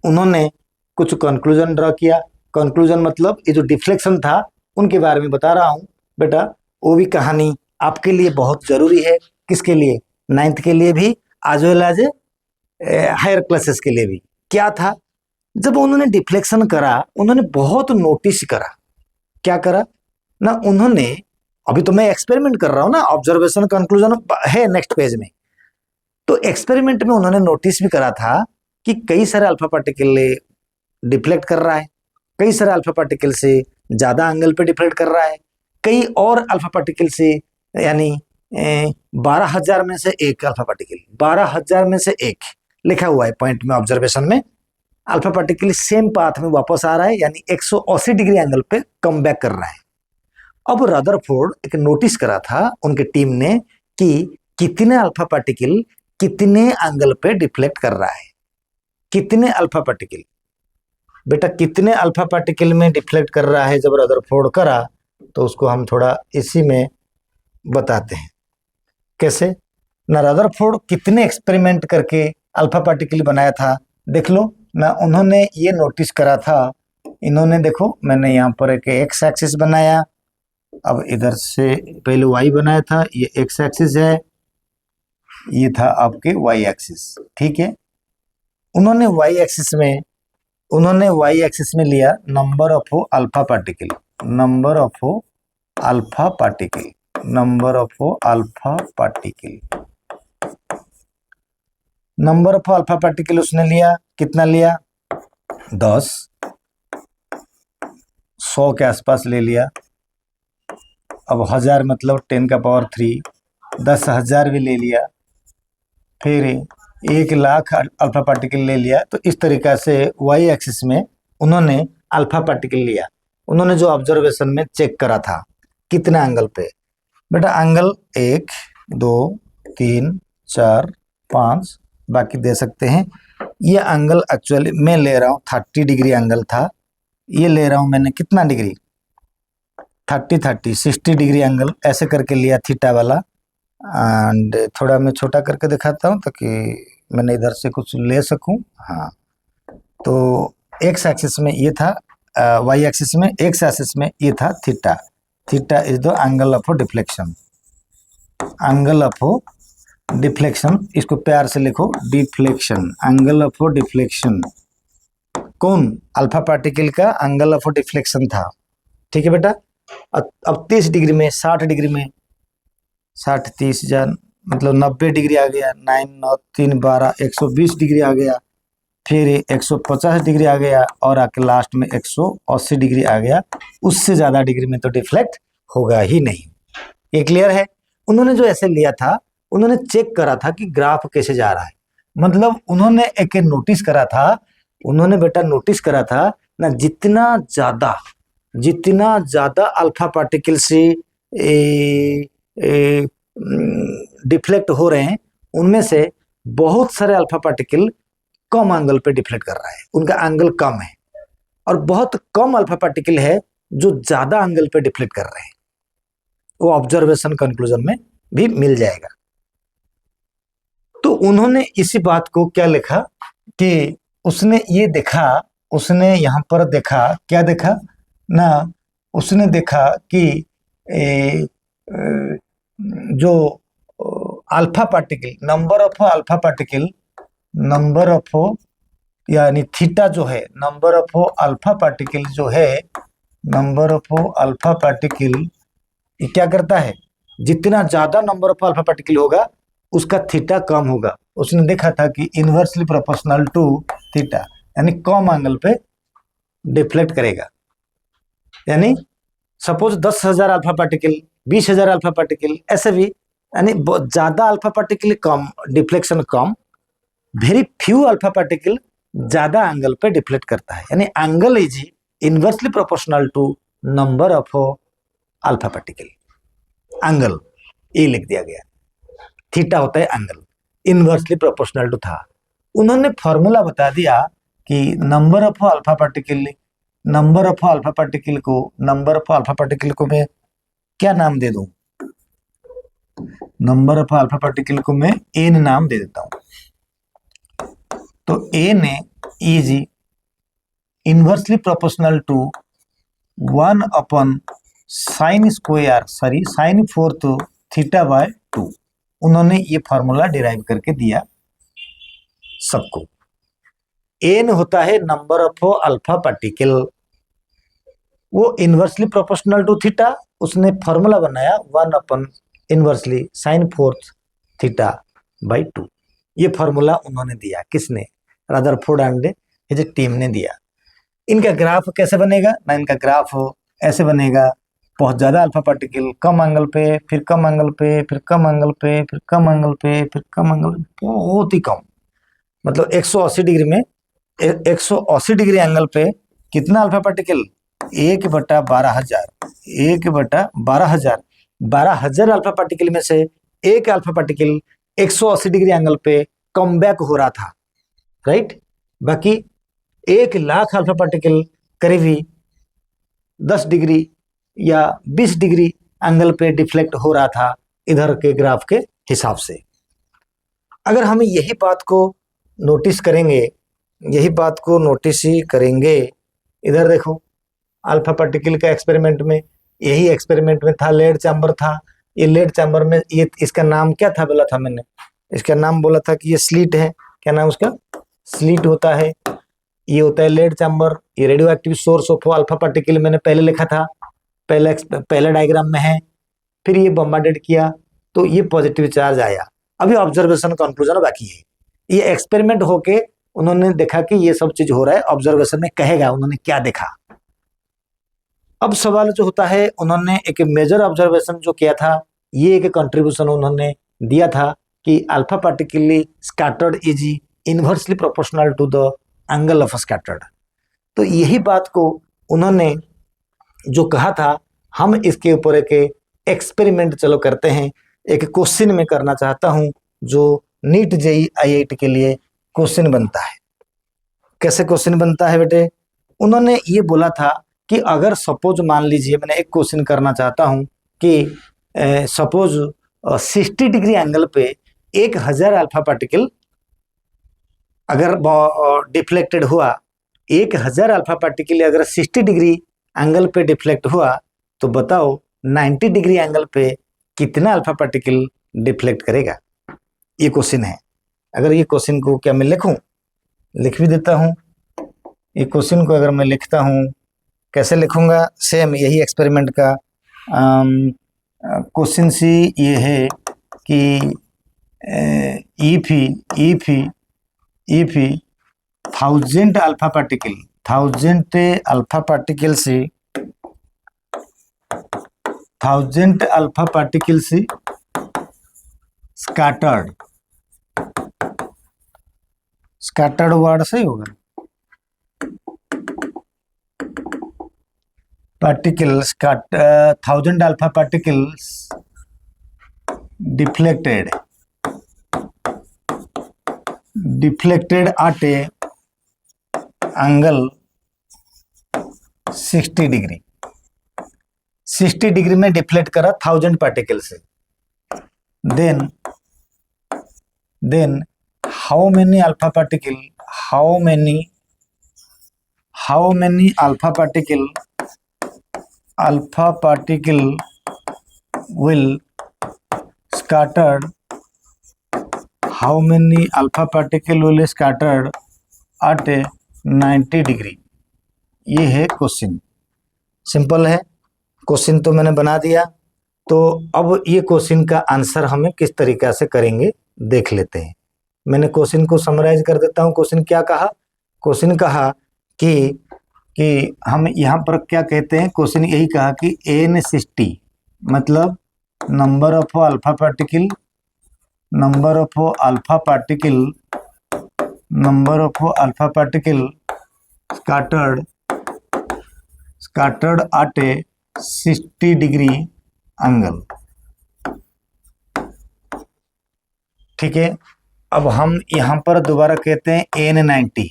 उन्होंने कुछ कंक्लूजन ड्रॉ किया। कंक्लूजन मतलब ये जो डिफ्लेक्शन था उनके बारे में बता रहा हूं बेटा, वो भी कहानी आपके लिए बहुत जरूरी है। किसके लिए? 9th के लिए भी, as well as higher classes के लिए भी। क्या था, जब उन्होंने डिफ्लेक्शन करा, उन्होंने बहुत नोटिस करा। क्या करा ना उन्होंने, अभी तो मैं एक्सपेरिमेंट कर रहा हूं ना, ऑब्जर्वेशन कंक्लूजन है नेक्स्ट पेज में। तो एक्सपेरिमेंट में उन्होंने नोटिस भी करा था कि कई सारे अल्फा पार्टिकल डिफ्लेक्ट कर रहा है, कई सारे अल्फा पार्टिकल से ज्यादा एंगल पे डिफ्लेक्ट कर रहा है, कई और अल्फा पार्टिकल से, यानी 12,000 में से एक अल्फा पार्टिकल, 12,000 में से एक लिखा हुआ है पॉइंट में, ऑब्जर्वेशन में अल्फा पार्टिकल सेम पाथ में वापस आ रहा है, यानी 180 डिग्री एंगल पे कम बैक कर रहा है। अब रदरफोर्ड एक नोटिस करा था उनके टीम ने कि कितने अल्फा पार्टिकल कितने एंगल पे डिफ्लेक्ट कर रहा है, कितने अल्फा पार्टिकल, बेटा कितने अल्फा पार्टिकल में डिफ्लेक्ट कर रहा है। जब रदरफोर्ड करा तो उसको हम थोड़ा इसी में बताते हैं कैसे ना। रदरफोर्ड कितने एक्सपेरिमेंट करके अल्फा पार्टिकल बनाया था देख लो ना। उन्होंने ये नोटिस करा था, इन्होंने देखो मैंने यहाँ पर एक एक्स एक्सिस बनाया, अब इधर से पहले वाई बनाया था, ये एक्स एक्सिस है, ये था आपके वाई एक्सिस, ठीक है। उन्होंने वाई एक्सिस में लिया number of alpha particle, number of alpha particle, number of alpha particle, number of alpha particle उसने लिया, कितना लिया 10, 100 के आसपास ले लिया। अब 1000 मतलब 10 का पावर 3, 10,000 भी ले लिया, फिर 1,00,000 अल्फा पार्टिकल ले लिया। तो इस तरीका से वाई एक्सिस में उन्होंने अल्फा पार्टिकल लिया। उन्होंने जो ऑब्जर्वेशन में चेक करा था कितने एंगल पे, बेटा एंगल 1 2 3 4 5 बाकी दे सकते हैं। ये एंगल एक्चुअली मैं ले रहा हूँ 30 डिग्री एंगल था, ये ले रहा हूँ मैंने कितना डिग्री 30 60 डिग्री एंगल ऐसे करके लिया थीटा वाला। एंड थोड़ा मैं छोटा करके दिखाता हूँ ताकि मैंने इधर से कुछ ले सकूं। हाँ, तो एक्स एक्सिस में ये था, वाई एक्सिस में, एक्स एक्सिस में ये था theta. Theta is the angle of deflection, angle of deflection, इसको प्यार से लिखो डिफ्लेक्शन, एंगल ऑफ डिफ्लेक्शन। कौन अल्फा पार्टिकल का एंगल ऑफ डिफ्लेक्शन था, ठीक है बेटा। अब 30 डिग्री में 60 डिग्री में 60 30 जान मतलब 90 डिग्री आ गया, 9 9 3 12 120 डिग्री आ गया, फिर 150 डिग्री आ गया और आके लास्ट में 180 डिग्री आ गया। उससे ज़्यादा डिग्री में तो डिफ्लेक्ट होगा ही नहीं, ये क्लियर है। उन्होंने जो ऐसे लिया था, उन्होंने चेक करा था कि ग्राफ कैसे जा रहा है, मतलब उन्होंने एक नोटिस करा था, उन्होंने बेटा नोटिस करा था ना, जितना ज़्यादा अल्फा पार्टिकल से डिफ्लेक्ट हो रहे हैं उनमें से बहुत सारे अल्फा पार्टिकल कम एंगल पे डिफ्लेक्ट कर रहा है, उनका एंगल कम है, और बहुत कम अल्फा पार्टिकल है जो ज्यादा एंगल पे डिफ्लेक्ट कर रहे हैं। वो ऑब्जर्वेशन कंक्लूजन में भी मिल जाएगा। तो उन्होंने इसी बात को क्या लिखा कि उसने ये देखा, उसने यहाँ पर देखा, क्या देखा ना, उसने देखा कि जो alpha particle, number of alpha particle, number of यानी थीटा जो है, नंबर ऑफ अल्फा पार्टिकल जो है, नंबर ऑफ अल्फा पार्टिकल ये क्या करता है, जितना ज्यादा नंबर ऑफ अल्फा पार्टिकल होगा उसका थीटा कम होगा। उसने देखा था कि इनवर्सली प्रोपोर्शनल टू थीटा, यानी कम एंगल पे डिफ्लेक्ट करेगा। यानी suppose 10,000 alpha particle, 20,000 alpha particle, ऐसे भी, यानी ज्यादा अल्फा पार्टिकल कम डिफ्लेक्शन कम, वेरी फ्यू अल्फा पार्टिकल ज्यादा एंगल पे डिफ्लेक्ट करता है। यानी angle is inversely proportional to number of alpha particle. Angle ये लिख दिया गया, थीटा होता है एंगल, इनवर्सली प्रोपोर्शनल टू था। उन्होंने फॉर्मूला बता दिया कि number of alpha particle, number of alpha particle को, नंबर ऑफ अल्फा पार्टिकल को मैं क्या नाम दे दूं, नंबर ऑफ अल्फा पार्टिकल को मैं एन नाम दे देता हूं। तो N is inversely proportional to 1 अपन sine square, sorry sine fourth theta by 2। उन्होंने ये फॉर्मूला डिराइव करके दिया सबको। एन होता है नंबर ऑफ अल्फा पार्टिकल, वो इनवर्सली प्रोपोर्शनल टू थीटा, उसने फॉर्मूला बनाया 1 upon inversely sine fourth theta by 2। ये फॉर्मूला उन्होंने दिया, किसने, रदरफोर्ड एंड हिज टीम ने दिया। इनका ग्राफ कैसे बनेगा ना, इनका ग्राफ ऐसे बनेगा, बहुत ज्यादा अल्फा पार्टिकल कम एंगल पे, फिर कम एंगल पे, फिर कम एंगल पे, फिर कम एंगल पे, फिर कम एंगल, बहुत ही कम, मतलब 180 डिग्री में 180 डिग्री एंगल पे कितना अल्फा पार्टिकल, 1/12,000, 1/12,000, 12,000 अल्फा पार्टिकल में से एक अल्फा पार्टिकल 180 डिग्री एंगल पे कम बैक हो रहा था, राइट। बाकी 1,00,000 अल्फा पार्टिकल करीब ही 10 डिग्री या 20 डिग्री एंगल पे डिफ्लेक्ट हो रहा था इधर के ग्राफ के हिसाब से। अगर हम यही बात को नोटिस करेंगे, यही बात को नोटिस ही करेंगे, इधर देखो अल्फा पार्टिकल का एक्सपेरिमेंट में, यही एक्सपेरिमेंट में था, लेड चैम्बर था। ये लेड चैम्बर में ये इसका नाम क्या था बोला था मैंने, इसका नाम बोला था कि ये स्लिट है। क्या नाम उसका? स्लिट होता है। ये होता है लेड चैम्बर। ये radio active source of alpha particle मैंने पहले लिखा था, पहले डायग्राम में है। फिर ये बम्बार्डेड किया तो ये पॉजिटिव चार्ज आया। अभी ऑब्जर्वेशन कंक्लूजन बाकी है। ये एक्सपेरिमेंट होके उन्होंने देखा कि ये सब चीज हो रहा है, ऑब्जर्वेशन में कहेगा उन्होंने क्या देखा। अब सवाल जो होता है, उन्होंने एक मेजर ऑब्जर्वेशन जो किया था, ये एक कंट्रीब्यूशन उन्होंने दिया था कि alpha particle scattered is inversely proportional to the angle of scattered. तो यही बात को उन्होंने जो कहा था, हम इसके ऊपर एक एक्सपेरिमेंट चलो करते हैं। एक क्वेश्चन में करना चाहता हूं जो नीट जेई IIT के लिए क्वेश्चन बनता है। कैसे क्वेश्चन बनता है बेटे? उन्होंने ये बोला था कि अगर सपोज मान लीजिए, मैंने एक क्वेश्चन करना चाहता हूं कि सपोज 60 डिग्री एंगल पे 1,000 अल्फा पार्टिकल अगर डिफ्लेक्टेड हुआ, 1,000 अल्फा पार्टिकल अगर 60 डिग्री एंगल पे डिफ्लेक्ट हुआ, तो बताओ 90 डिग्री एंगल पे कितना अल्फा पार्टिकल डिफ्लेक्ट करेगा? ये क्वेश्चन है। अगर ये क्वेश्चन को क्या मैं लिखूं? लिख भी देता हूं। ये क्वेश्चन को अगर मैं लिखता हूं, कैसे लिखूंगा? सेम यही एक्सपेरिमेंट का क्वेश्चन सी ये है कि if 1000 alpha particle, 1000 alpha particle से 1000 अल्फा पार्टिकल से स्कैटर्ड वर्ड सही होगा, particles 1000 alpha particles deflected at a angle 60 degree, 60 degree में डिफ्लेक्ट करा 1000 पार्टिकल से। Then how many alpha particle, how many alpha particle will scattered, how many alpha particle will scattered at a 90 degree. ये है question. Simple है question, तो मैंने बना दिया। तो अब ये क्वेश्चन का आंसर हमें किस तरीका से करेंगे देख लेते हैं। मैंने क्वेश्चन को समराइज कर देता हूँ। क्वेश्चन क्या कहा? क्वेश्चन कहा कि हम यहाँ पर क्या कहते हैं, क्वेश्चन यही कहा कि N60 मतलब number of alpha particle scattered at a 60 degree angle. ठीक है। अब हम यहाँ पर दोबारा कहते हैं N90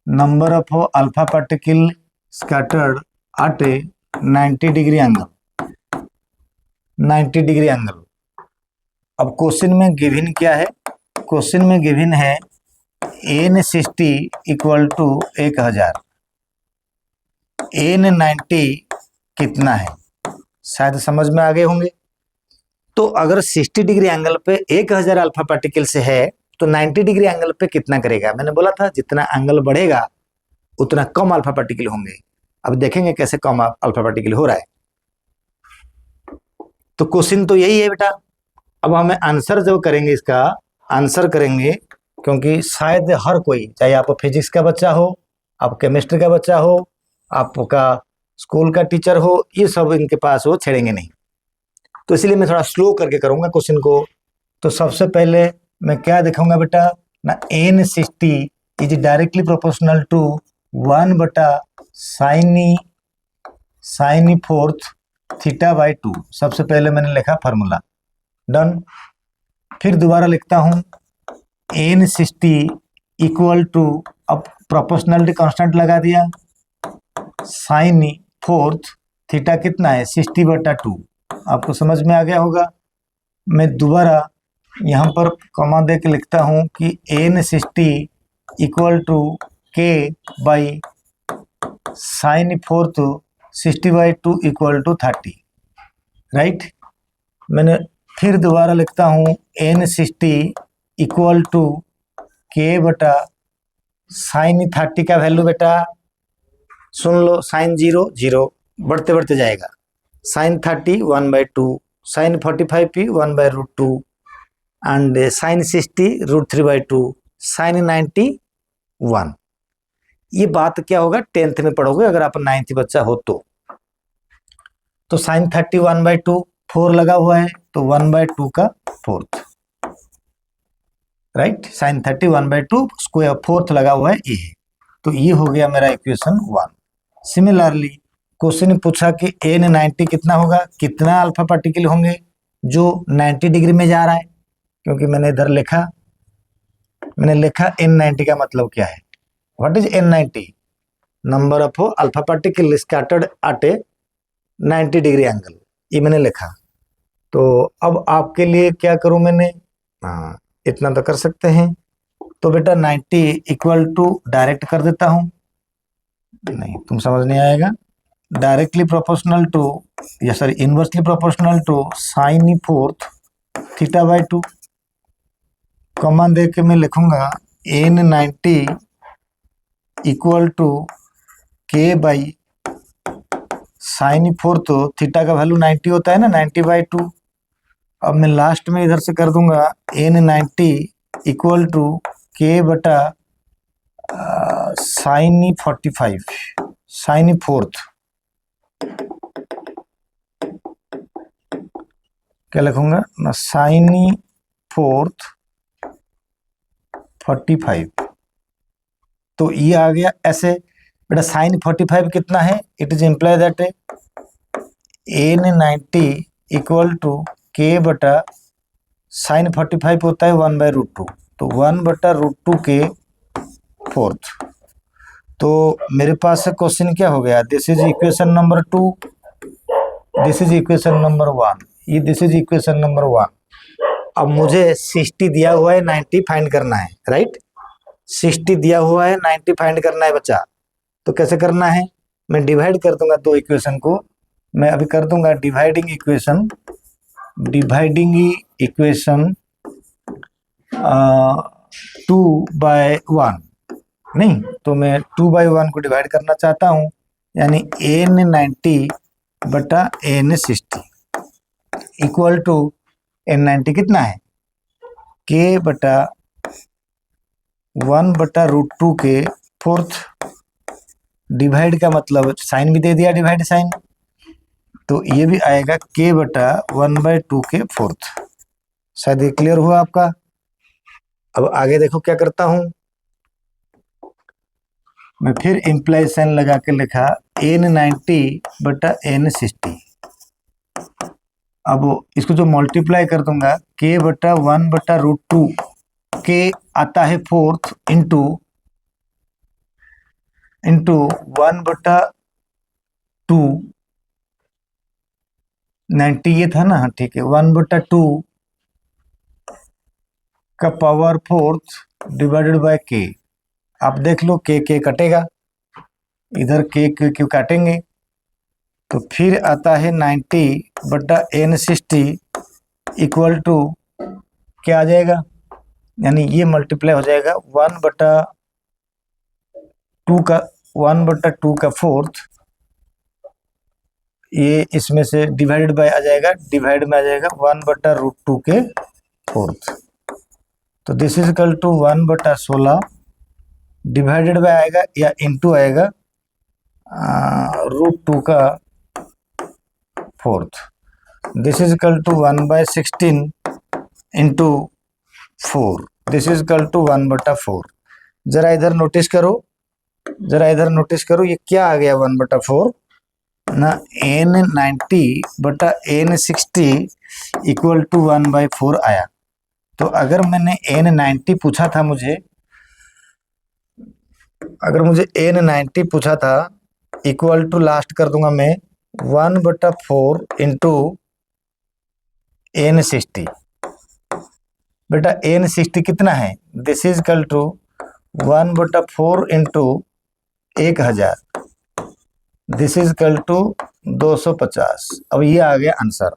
number of alpha particle scattered at a 90 degree angle, 90 degree angle. अब क्वेश्चन में गिवन क्या है? क्वेश्चन में गिवन है N60 इक्वल टू 1000, N90 कितना है? शायद समझ में आ गए होंगे। तो अगर 60 डिग्री एंगल पे 1000 अल्फा पार्टिकल से है तो 90 डिग्री एंगल पे कितना करेगा? मैंने बोला था जितना एंगल बढ़ेगा उतना कम अल्फा पार्टिकल होंगे। अब देखेंगे कैसे कम अल्फा पार्टिकल हो रहा है। तो क्वेश्चन तो यही है बेटा। अब हमें आंसर जो करेंगे, इसका आंसर करेंगे, क्योंकि शायद हर कोई, चाहे आप फिजिक्स का बच्चा हो, आप केमिस्ट्री का बच्चा हो, आपका स्कूल का टीचर हो, ये सब इनके पास वो छेड़ेंगे नहीं। तो इसलिए मैं थोड़ा स्लो करके करूंगा क्वेश्चन को। तो सबसे पहले मैं क्या दिखाऊंगा बेटा ना, N60 is directly proportional to 1/sin sine fourth theta by 2। सबसे पहले मैंने लिखा फार्मूला, डन। फिर दोबारा लिखता हूं एन 60 इक्वल टू, अब प्रोपोर्शनलिटी कांस्टेंट लगा दिया, साइन फोर्थ थीटा कितना है 60/2। आपको समझ में आ गया होगा। मैं दोबारा यहाँ पर कॉमा दे के लिखता हूँ कि N 60 equal to K by sine fourth 60/2 equal to 30, right. मैंने फिर दोबारा लिखता हूँ एन 60 इक्वल टू के बटा साइन 30 का वैल्यू बेटा सुन लो, साइन 0 0 बढ़ते बढ़ते जाएगा, साइन 30 1/2, साइन 45 भी 1/√2 एंड साइन 60 √3/2, साइन 90 1। ये बात क्या होगा 10th में पढ़ोगे अगर आप 9th बच्चा हो तो साइन 30 1/2 4 लगा हुआ है तो 1/2 का fourth, right. Sine 30 1/2 square fourth लगा हुआ है ये है, तो ये हो गया मेरा इक्वेशन 1। सिमिलरली क्वेश्चन पूछा कि एन 90 कितना होगा, कितना अल्फा पार्टिकल होंगे जो 90 डिग्री में जा रहा है, क्योंकि मैंने इधर लिखा एन 90 का मतलब क्या है, what is N 90, number of alpha particle scattered at a 90 degree angle, ये मैंने लिखा। तो अब आपके लिए क्या करूं मैंने, हाँ इतना तो कर सकते हैं। तो बेटा 90 इक्वल टू डायरेक्ट कर देता हूं, नहीं तुम समझ नहीं आएगा, डायरेक्टली प्रोपोर्शनल टू या sorry inversely proportional to sine fourth theta by 2। Common दे के मैं लिखूंगा N 90 equal to K by sine fourth theta का वैल्यू 90 होता है ना, 90/2। अब मैं लास्ट में इधर से कर दूंगा एन 90 इक्वल टू के बटा साइन 45 साइन फोर्थ, क्या लिखूंगा ना, साइन फोर्थ 45। तो ये आ गया ऐसे बेटा, साइन 45 कितना है, it is imply that N 90 equal to K बटा साइन 45 होता है 1/√2, तो 1/√2 के फोर्थ। तो मेरे पास से क्वेश्चन क्या हो गया, this is equation number 2, this is equation number 1, ये दिस इज इक्वेशन नंबर 1। अब मुझे 60 दिया हुआ है 90 फाइंड करना है, राइट। 60 दिया हुआ है 90 फाइंड करना है बच्चा, तो कैसे करना है, मैं डिवाइड कर दूंगा दो इक्वेशन को, मैं अभी कर दूंगा डिवाइडिंग इक्वेशन 2/1, नहीं तो मैं 2/1 को डिवाइड करना चाहता हूं, यानी एन 90 बटा एन 60 इक्वल टू एन 90 कितना है के बटा 1/√2 के फोर्थ, डिवाइड का मतलब साइन भी दे दिया, डिवाइड साइन, तो ये भी आएगा के बटा 1/2 के फोर्थ। शायद ये क्लियर हुआ आपका। अब आगे देखो क्या करता हूं, मैं फिर इम्प्लाई साइन लगा के लिखा एन 90 बटा एन 60। अब इसको जो मल्टीप्लाई कर दूंगा के बटा 1/√2 के आता है फोर्थ इंटू 1/2, 90 ये था ना, हाँ ठीक है, 1/2 का पावर फोर्थ डिवाइडेड बाय के। आप देख लो के कटेगा, इधर के क्यों काटेंगे, तो फिर आता है 90 बटा एन 60 इक्वल टू क्या आ जाएगा, यानी ये मल्टीप्लाई हो जाएगा 1/2 का फोर्थ, ये इसमें से डिवाइडेड बाय आ जाएगा, डिवाइड में आ जाएगा 1/√2 के फोर्थ, तो this is equal to 1/16 divided by आएगा या इनटू आएगा √2 का fourth, this is equal to 1/16 into 4, this is equal to 1/4। जरा इधर नोटिस करो, ये क्या आ गया 1/4, ना N90 बटा N60 इक्वल टू 1/4 आया। तो अगर मैंने N90 पूछा था मुझे, अगर मुझे N90 पूछा था इक्वल टू लास्ट कर दूंगा मैं 1/4 इंटू N60। बेटा N60 कितना है, this is equal to 1/4 into 1000, this is equal to 250। अब ये आ गया आंसर।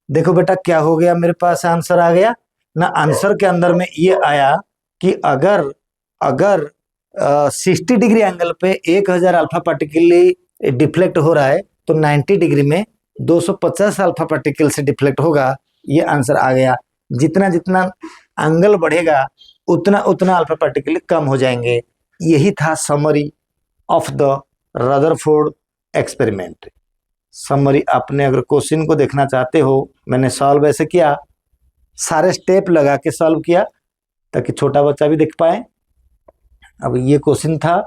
देखो बेटा क्या हो गया, मेरे पास आंसर आ गया ना। आंसर के अंदर में ये आया कि अगर अगर 60 डिग्री एंगल पे 1000 अल्फा पार्टिकल डिफ्लेक्ट हो रहा है तो 90 डिग्री में 250 अल्फा पार्टिकल से डिफ्लेक्ट होगा। ये आंसर आ गया। जितना जितना एंगल बढ़ेगा उतना उतना अल्फा पार्टिकल कम हो जाएंगे। यही था summary of the Rutherford experiment. Summary, आपने अगर क्वेश्चन को देखना चाहते हो, मैंने सॉल्व ऐसे किया, सारे स्टेप लगा के सॉल्व किया ताकि छोटा बच्चा भी देख पाए। अब ये क्वेश्चन था,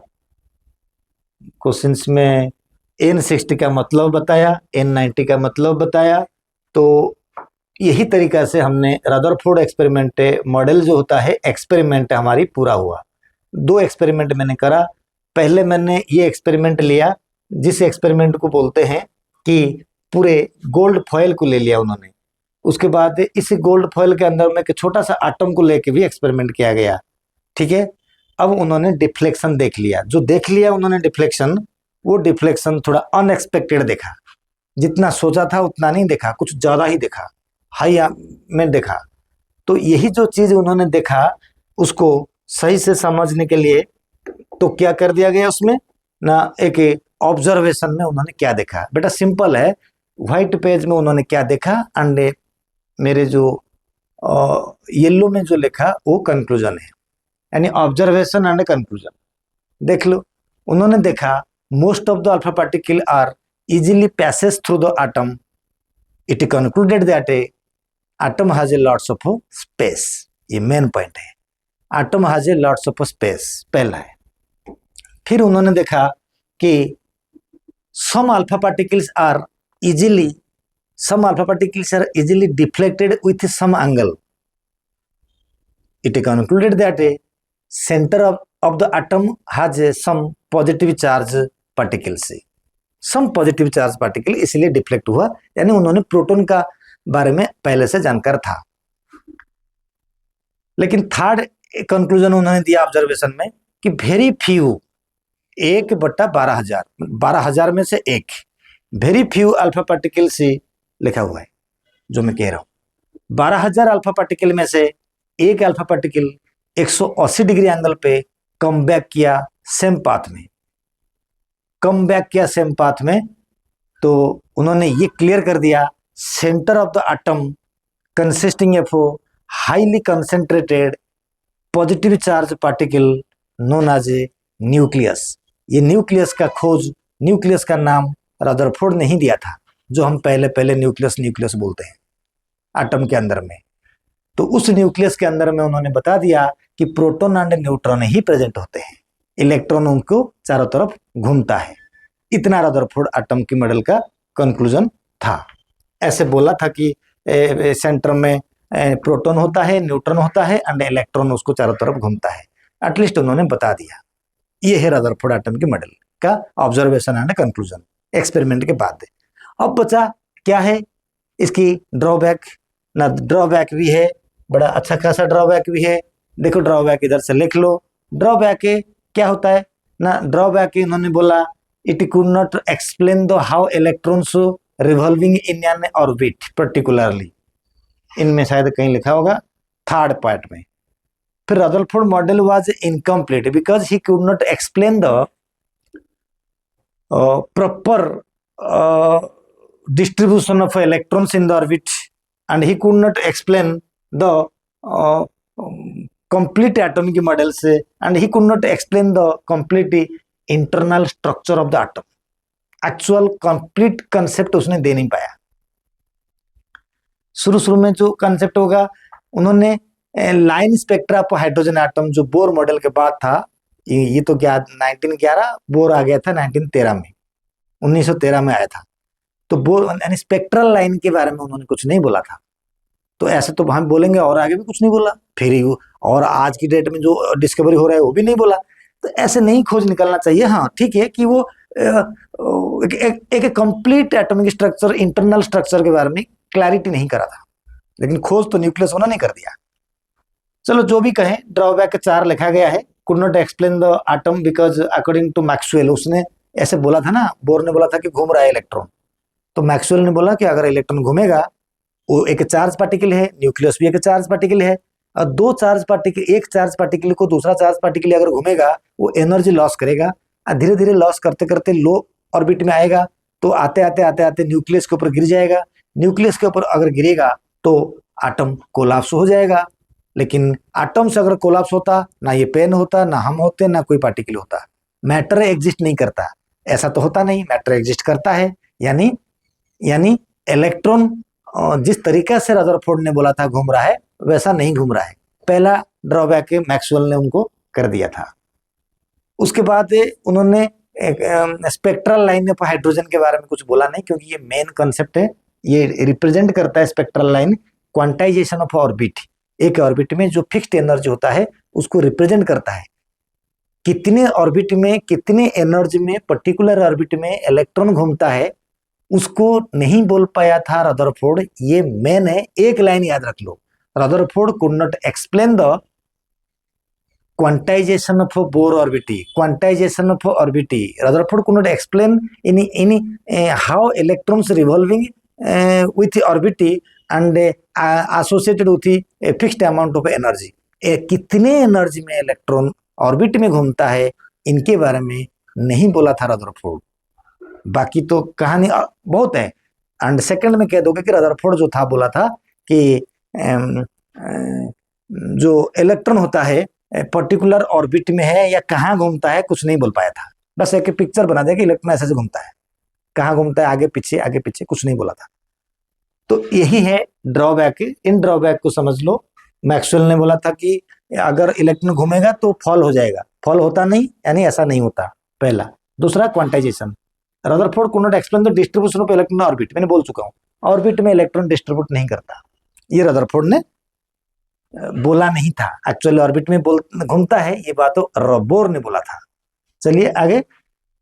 क्वेश्चंस में N60 का मतलब बताया, N90 का मतलब बताया। तो यही तरीका से हमने रदरफोर्ड एक्सपेरिमेंट मॉडल जो होता है, एक्सपेरिमेंट हमारी पूरा हुआ। 2 एक्सपेरिमेंट मैंने करा। पहले मैंने ये एक्सपेरिमेंट लिया जिस एक्सपेरिमेंट को बोलते हैं कि पूरे गोल्ड फॉयल को ले लिया उन्होंने। उसके बाद इस गोल्ड फॉयल के अंदर में एक छोटा सा आटम को लेके भी एक्सपेरिमेंट किया गया। ठीक है, अब उन्होंने डिफ्लेक्शन देख लिया। जो देख लिया उन्होंने डिफ्लेक्शन, वो डिफ्लेक्शन थोड़ा अनएक्सपेक्टेड देखा। जितना सोचा था उतना नहीं देखा, कुछ ज्यादा ही देखा, हाई में देखा। तो यही जो चीज उन्होंने देखा उसको सही से समझने के लिए तो क्या कर दिया गया उसमें ना, एक ऑब्जर्वेशन में उन्होंने क्या देखा। बेटा सिंपल है, व्हाइट पेज में उन्होंने क्या देखा एंड मेरे जो येलो में जो लिखा वो कंक्लूजन है, यानी ऑब्जर्वेशन एंड कंक्लूजन। देख लो, उन्होंने देखा most of the alpha particle are easily passes through the atom. It concluded that atom has a lots of space. ये मेन पॉइंट है, atom has a lots of space, पहला है। फिर उन्होंने देखा कि some alpha particles are easily deflected with some angle. It concluded that a center of the atom has some positive charge particles, some positive charge particle इसलिए deflect हुआ। यानी उन्होंने प्रोटॉन का बारे में पहले से जानकार था। लेकिन थर्ड कंक्लूजन उन्होंने दिया ऑब्जर्वेशन में कि वेरी फ्यू, 1/12,000, 12,000 में से एक, वेरी फ्यू अल्फा पार्टिकल से लिखा हुआ है जो मैं कह रहा हूं। 12,000 अल्फा पार्टिकल में से एक अल्फा पार्टिकल 180 डिग्री एंगल पे कम बैक किया सेम पाथ में, कम बैक किया सेम पाथ में। तो उन्होंने ये क्लियर कर दिया centre of the atom consisting of highly concentrated positive charge particle known as a nucleus. ये न्यूक्लियस का खोज, न्यूक्लियस का नाम रदरफोर्ड ने ही दिया था, जो हम पहले पहले न्यूक्लियस बोलते हैं एटम के अंदर में। तो उस न्यूक्लियस के अंदर में उन्होंने बता दिया कि proton and neutron he present होते हैं, इलेक्ट्रॉन उनको चारों तरफ घूमता है। इतना रदरफोर्ड एटम की मॉडल का कंक्लूजन था। ऐसे बोला था कि सेंटर में प्रोटॉन होता है, न्यूट्रॉन होता है एंड इलेक्ट्रॉन उसको चारों तरफ घूमता है। एटलीस्ट उन्होंने बता दिया। ये है रदरफोर्ड एटम की मॉडल का ऑब्जर्वेशन एंड कंक्लूजन एक्सपेरिमेंट के बाद। अब बचा क्या है इसकी ड्रॉबैक ना। ड्रॉबैक भी है, बड़ा अच्छा खासा ड्रॉबैक भी है। देखो ड्रॉबैक इधर से लिख लो। ड्रॉबैक क्या होता है ना, ड्रॉबैक इन्होंने बोला it could not explain the how electrons revolving in an orbit particularly. इनमें शायद कहीं लिखा होगा थर्ड पार्ट में। फिर Rutherford model was incomplete because he could not explain the proper distribution of electrons in the orbit, and he could not explain the complete atomic models, and he could not explain the complete internal structure of the atom. Actual complete concept उसने दे नहीं पाया। शुरू में जो concept होगा, उन्होंने line spectra of hydrogen atom जो Bohr model के बाद था, ये तो क्या 1911, बोर आ गया था 1913 में। 1913 में आया था। तो बोर यानी स्पेक्ट्रल लाइन के बारे में उन्होंने कुछ नहीं बोला था। तो ऐसे तो हम बोलेंगे और आगे भी कुछ नहीं बोला, फिर ही और आज की डेट में जो डिस्कवरी हो रहा है वो भी नहीं बोला। तो ऐसे नहीं खोज निकलना चाहिए। हाँ ठीक है कि वो एक complete atomic structure, internal structure के बारे में क्लैरिटी नहीं करा था, लेकिन खोज तो न्यूक्लियस उन्होंने कर दिया। चलो जो भी कहें, ड्रॉबैक 4 लिखा गया है। Could not explain the atom because according to Maxwell, उसने ऐसे बोला था ना, बोर ने बोला था कि घूम रहा है इलेक्ट्रॉन, तो मैक्सवेल ने बोला कि अगर इलेक्ट्रॉन घूमेगा, वो एक चार्ज पार्टिकल है, न्यूक्लियस भी एक चार्ज पार्टिकल है, और दो चार्ज पार्टिकल, एक चार्ज पार्टिकल को दूसरा चार्ज पार्टिकल अगर घूमेगा वो एनर्जी लॉस करेगा, और धीरे धीरे लॉस करते करते लो ऑर्बिट में आएगा, तो आते आते आते आते न्यूक्लियस के ऊपर गिर जाएगा। न्यूक्लियस के ऊपर अगर गिरेगा तो एटम कोलैप्स हो जाएगा। लेकिन एटम से अगर कोलैप्स होता, ना ये पेन होता, ना हम होते, ना कोई पार्टिकल होता। मैटर एग्जिस्ट नहीं करता, ऐसा तो होता नहीं, मैटर एग्जिस्ट करता है। यानी इलेक्ट्रॉन जिस तरीका से रदरफोर्ड ने बोला था घूम रहा है, वैसा नहीं घूम रहा है। पहला ड्रॉबैक मैक्सवेल ने उनको कर दिया था। उसके बाद उन्होंने स्पेक्ट्रल लाइन ऑफ हाइड्रोजन के बारे में कुछ बोला नहीं, क्योंकि ये मेन कॉन्सेप्ट है। ये रिप्रेजेंट करता है spectral line quantization of orbit. एक ऑर्बिट में जो फिक्स्ड एनर्जी होता है उसको रिप्रेजेंट करता है। कितने ऑर्बिट में, कितने एनर्जी में पर्टिकुलर ऑर्बिट में इलेक्ट्रॉन घूमता है, उसको नहीं बोल पाया था रदरफोर्ड। ये मेन है, एक लाइन याद रख लो, Rutherford could not explain the quantization of Bohr orbit. Quantization of orbit. Rutherford could not explain any how electrons revolving with orbit and associated with a fixed amount of energy. कितने energy में electron orbit में घूमता है, इनके बारे में नहीं बोला था रदरफोर्ड। बाकी तो कहानी बहुत है। एंड सेकंड में कह दोगे कि रदरफोर्ड जो था बोला था कि जो इलेक्ट्रॉन होता है पर्टिकुलर ऑर्बिट में है या कहाँ घूमता है, कुछ नहीं बोल पाया था। बस एक पिक्चर बना दिया कि इलेक्ट्रॉन ऐसे घूमता है, कहाँ घूमता है, आगे पीछे, कुछ नहीं बोला था। तो यही है ड्रॉबैक। इन ड्रॉबैक को समझ लो। मैक्सवेल ने बोला था कि अगर इलेक्ट्रॉन घूमेगा तो फॉल हो जाएगा, फॉल होता नहीं, यानी ऐसा नहीं होता, पहला। दूसरा quantization, Rutherford could not explain the distribution of electron orbit. मैंने बोल चुका हूँ, ऑर्बिट में इलेक्ट्रॉन डिस्ट्रीब्यूट नहीं करता, ये रदरफोर्ड ने बोला नहीं था। एक्चुअली ऑर्बिट में घूमता है, ये बात तो बोर ने बोला था। चलिए आगे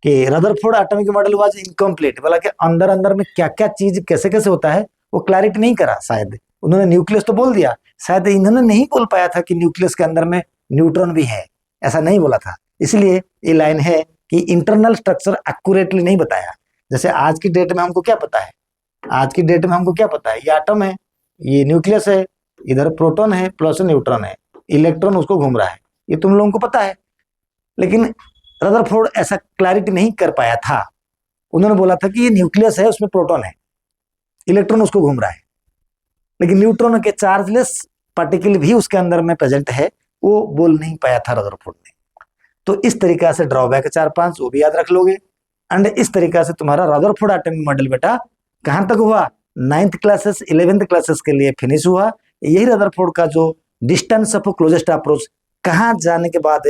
कि Rutherford atomic model was incomplete, बोला कि अंदर अंदर में क्या क्या चीज कैसे कैसे होता है वो क्लैरिटी नहीं करा। शायद उन्होंने न्यूक्लियस तो बोल दिया, शायद इन्होंने नहीं बोल पाया था कि न्यूक्लियस के अंदर में न्यूट्रॉन भी है, ऐसा नहीं बोला था। इसलिए ये लाइन है कि इंटरनल स्ट्रक्चर एक्यूरेटली नहीं बताया। जैसे आज की डेट में हमको क्या पता है, आज की डेट में हमको क्या पता है, ये एटम है, ये न्यूक्लियस है, इधर प्रोटॉन है प्लस न्यूट्रॉन है, इलेक्ट्रॉन उसको घूम रहा है, ये तुम लोगों को पता है। लेकिन रदरफोर्ड ऐसा क्लैरिटी नहीं कर पाया था। उन्होंने बोला था कि ये न्यूक्लियस है, उसमें प्रोटॉन है, इलेक्ट्रॉन उसको घूम रहा है, लेकिन न्यूट्रॉन के चार्जलेस पार्टिकल भी उसके अंदर में प्रेजेंट है, वो बोल नहीं पाया था रदरफोर्ड ने। तो इस तरीका से ड्रॉबैक 4-5 वो भी याद रख लोगे। एंड इस तरीका से तुम्हारा रदरफोर्ड एटॉमिक मॉडल बेटा कहां तक हुआ, 9th क्लासेस 11th क्लासेस के लिए फिनिश हुआ। यही रदरफोर्ड का जो डिस्टेंस ऑफ क्लोजेस्ट अप्रोच, कहाँ जाने के बाद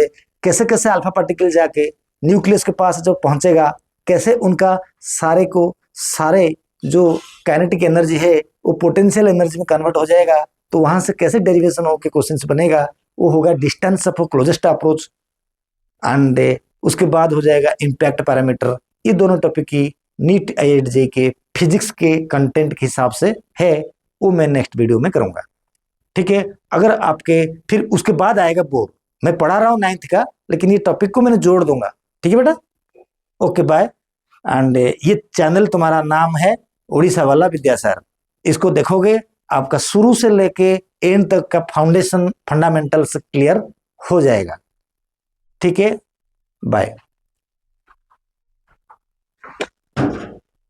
कैसे कैसे अल्फा पार्टिकल जाके न्यूक्लियस के पास जब पहुंचेगा, कैसे उनका सारे जो काइनेटिक एनर्जी है वो पोटेंशियल एनर्जी में कन्वर्ट हो जाएगा, तो वहां से कैसे डेरिवेशन होकर क्वेश्चन बनेगा, वो होगा distance of closest approach. And उसके बाद हो जाएगा इम्पैक्ट पैरामीटर। ये दोनों टॉपिक की नीट IIT के फिजिक्स के कंटेंट के हिसाब से है, वो मैं नेक्स्ट वीडियो में करूंगा। ठीक है, अगर आपके फिर उसके बाद आएगा बोर। मैं पढ़ा रहा हूँ 9th का, लेकिन ये टॉपिक को मैंने जोड़ दूंगा। ठीक है बेटा, ओके बाय। एंड ये चैनल तुम्हारा नाम है उड़ीसा वाला विद्यासागर। इसको देखोगे, आपका शुरू से लेके एंड तक का फाउंडेशन फंडामेंटल्स क्लियर हो जाएगा। ठीक है, बाय।